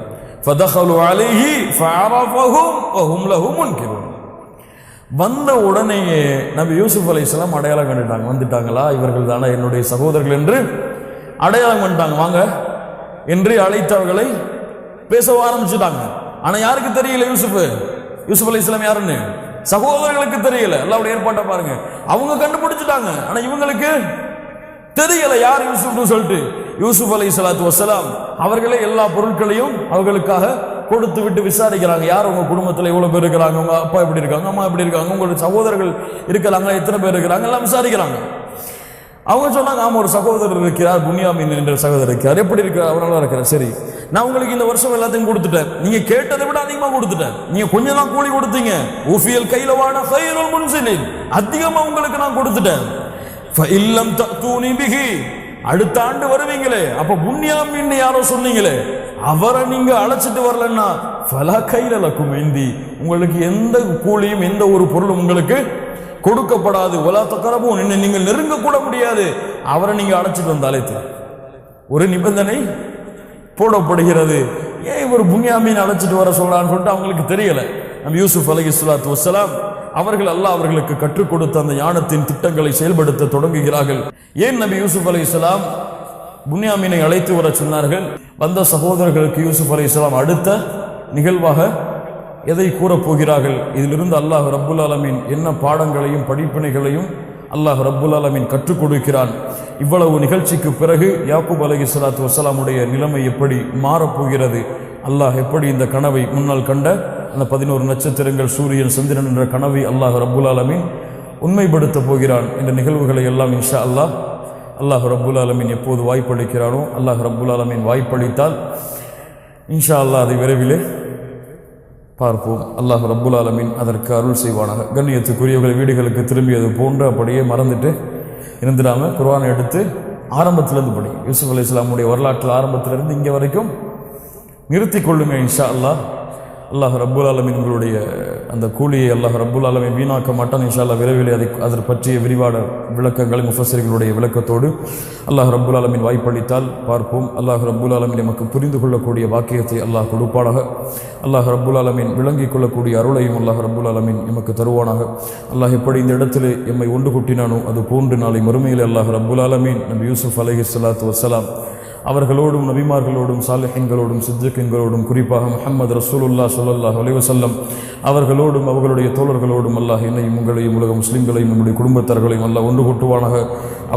வந்த உடனேயே நபி யூசுப் அலைஹிஸ்ஸலாம் அடையாளம் கண்டுட்டாங்க. வந்துட்டாங்களா, இவர்கள் தானே என்னுடைய சகோதரர்கள் என்று அடையாளம் கண்டாங்க. வாங்க என்று அழைத்தவர்களை பேச ஆரம்பிச்சுட்டாங்க. ஆனா யாருக்கு தெரியல யூசுப் அலைஹிஸ்ஸலாம் யாருன்னு? சகோதரர்களுக்கு தெரியல. அல்லாஹ்வுடைய ஏற்பாட்டை பாருங்க. அவங்க கண்டுபிடிச்சிட்டாங்க, ஆனா இவங்களுக்கு தெரியல யார் யூசுப்னு சொல்லிட்டு. யூசுப் அலைஹிஸ்ஸலாத்து வஸ்ஸலாம் அவர்களே எல்லா பொருட்களையும் அவர்களுக்காக கொடுத்து விட்டு விசாரிக்கிறாங்க. யார் உங்க குடும்பத்தில் எவ்வளவு பேர் இருக்கிறாங்க, உங்க அப்பா எப்படி இருக்காங்க, அம்மா எப்படி இருக்காங்க, உங்களுடைய சகோதரர்கள் இருக்கிறாங்க, எத்தனை பேர் இருக்கிறாங்க, எல்லாம் விசாரிக்கிறாங்க. அவங்க சொன்னாங்க, ஆமா ஒரு சகோதரர் இருக்கிறார், புன்யாமின் என்ற சகோதரர் இருக்கிறார். எப்படி இருக்கிறார்? அவர் நல்லா இருக்கிறார். சரி, நான் உங்களுக்கு இந்த வருஷம் எல்லாத்தையும் கொடுத்துட்டேன். நீங்க கேட்டதை விட அதிகமா கொடுத்துட்டேன். நீங்க கொஞ்சம் தான் கூலி கொடுத்தீங்க. ஊஃபியல் கைலவான கைருல் முன்சிலின், அதிகமா உங்களுக்கு நான் கொடுத்துட்டேன். ஃபஇல்லம் தஅதூனி பிஹி, அடுத்த ஆண்டு வருவீங்களே, அப்ப புன்யாமின் யாரோ சொன்னீங்களே அவரை நீங்க அழைச்சிட்டு வரலன்னா ஃபலா கைல லக்கும் இந்தி, உங்களுக்கு எந்த கூலியும் எந்த ஒரு பொருளும் உங்களுக்கு கொடுக்கப்படாது. வலா தக்ரபூன், நீங்கள் நெருங்க கூட முடியாது. அவரை நீங்க அழைச்சிட்டு வந்தாலே ஒரு நிபந்தனை போடப்படுகிறது. ஏன் இவர் புன்யாமீன் அழைச்சிட்டு வர சொல்றான்னு சொல்லிட்டு அவங்களுக்கு தெரியல. நபி யூசுப் அலைஹிஸ்ஸலாத்து வஸ்ஸலாம் அவர்கள் அல்லாஹ் அவர்களுக்கு கற்றுக் கொடுத்த அந்த ஞானத்தின் திட்டங்களை செயல்படுத்த தொடங்குகிறார்கள். ஏன் நபி யூசுப் அலைஹிஸ்ஸலாம் புன்யாமீனை அழைத்து வர சொன்னார்கள்? வந்த சகோதரர்களுக்கு யூசுப் அலைஹிஸ்ஸலாம் அடுத்த நிகழ்வாக எதை கூறப் போகிறார்கள்? இதிலிருந்து அல்லாஹ் ரப்புல் ஆலமீன் என்ன பாடங்களையும் படிப்பினைகளையும் அல்லாஹ் ரப்புல் ஆலமீன் கற்றுக் கொடுக்கிறான். இவ்வளவு நிகழ்ச்சிக்கு பிறகு யாக்கூப் அலைஹிஸ்ஸலாத்து வஸ்ஸலாமுடைய நிலைமை எப்படி மாறப்போகிறது, அல்லாஹ் எப்படி இந்த கனவை முன்னால் கண்ட அந்த 11 நட்சத்திரங்கள், சூரியன், சந்திரன் என்ற கனவை அல்லாஹ் ரப்புல் ஆலமீன் உண்மைப்படுத்த போகிறான் என்ற நிகழ்வுகளை எல்லாம் இன்ஷா அல்லாஹ் ரப்புல் ஆலமீன் எப்போது வாய்ப்பளிக்கிறானோ, அல்லாஹ் ரப்புல் ஆலமீன் வாய்ப்பளித்தால் இன்ஷா அல்லாஹ் அதை விரைவிலே பார்ப்போம். அல்லாஹ் ரப்புல் ஆலமீன் அதற்கு அருள் செய்வானாக. கண்ணியத்துக்குரியவர்கள் வீடுகளுக்கு திரும்பியது போன்று அப்படியே மறந்துட்டு இருந்துடாமல் குர்ஆனை எடுத்து ஆரம்பத்திலிருந்து படி. யூசுப் அலைஹிஸ்ஸலாமுடைய வரலாற்றில் ஆரம்பத்திலிருந்து இங்கே வரைக்கும் நிறுத்தி கொள்ளுங்க இன்ஷா அல்லாஹ். அல்லாஹ் ரப்புல் ஆலமீன் உங்களுடைய அந்த கூலியை அல்லாஹ் ரப்புல் ஆலமீன் வீணாக்க மாட்டான் இன்ஷா அல்லாஹ். விரைவில் அதை பற்றிய விரிவான விளக்கங்களை முஃபஸ்ஸிர்களுடைய விளக்கத்தோடு அல்லாஹ் ரப்புல் ஆலமீன் வாய்ப்பளித்தால் பார்ப்போம். அல்லாஹ் ரப்புல் ஆலமீன் நமக்கு புரிந்து கொள்ளக்கூடிய வாக்கியத்தை அல்லாஹ் கொடுப்பானாக. அல்லாஹ் ரப்புல் ஆலமீன் விளங்கிக் கொள்ளக்கூடிய அருளையும் அல்லாஹ் ரப்புல் ஆலமீன் எமக்கு தருவானாக. அல்லாஹ் எப்படி இந்த இடத்திலே எம்மை ஒன்று கூட்டினானோ அது போன்று நாளை மறுமையில் அல்லாஹ் ரப்புல் ஆலமீன் நபி யூசுப் அலைஹிஸ்ஸலாத்து வஸ்ஸலாம் அவர்களோடும் நபிமார்களோடும் சாலிஹீன்களோடும் சித்திகீன்களோடும் குறிப்பாக முஹம்மது ரசூலுல்லாஹ் ஸல்லல்லாஹு அலைஹி வஸல்லம் அவர்களோடும் அவர்களுடைய தோழர்களோடும் அல்லாஹ் என்னையும் உங்களையும் உலக முஸ்லிம்களையும் நம்முடைய குடும்பத்தார்களையும் அல்லாஹ் ஒன்று கூட்டுவானாக.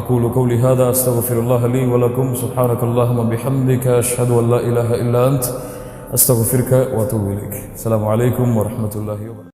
அகூலு கௌலி ஹாதா அஸ்தக்ஃபிருல்லாஹ லீ வ லக்கும் சுப்ஹானக்கல்லாஹும்ம பிஹம்திக அஷ்ஹது அன் லா இலாஹா இல்லா அன்த அஸ்தக்ஃபிருக வ அத்தூபு இலைக். அஸ்ஸலாமு அலைக்கும் வரஹ்மத்துல்லாஹி வபரகாத்துஹு.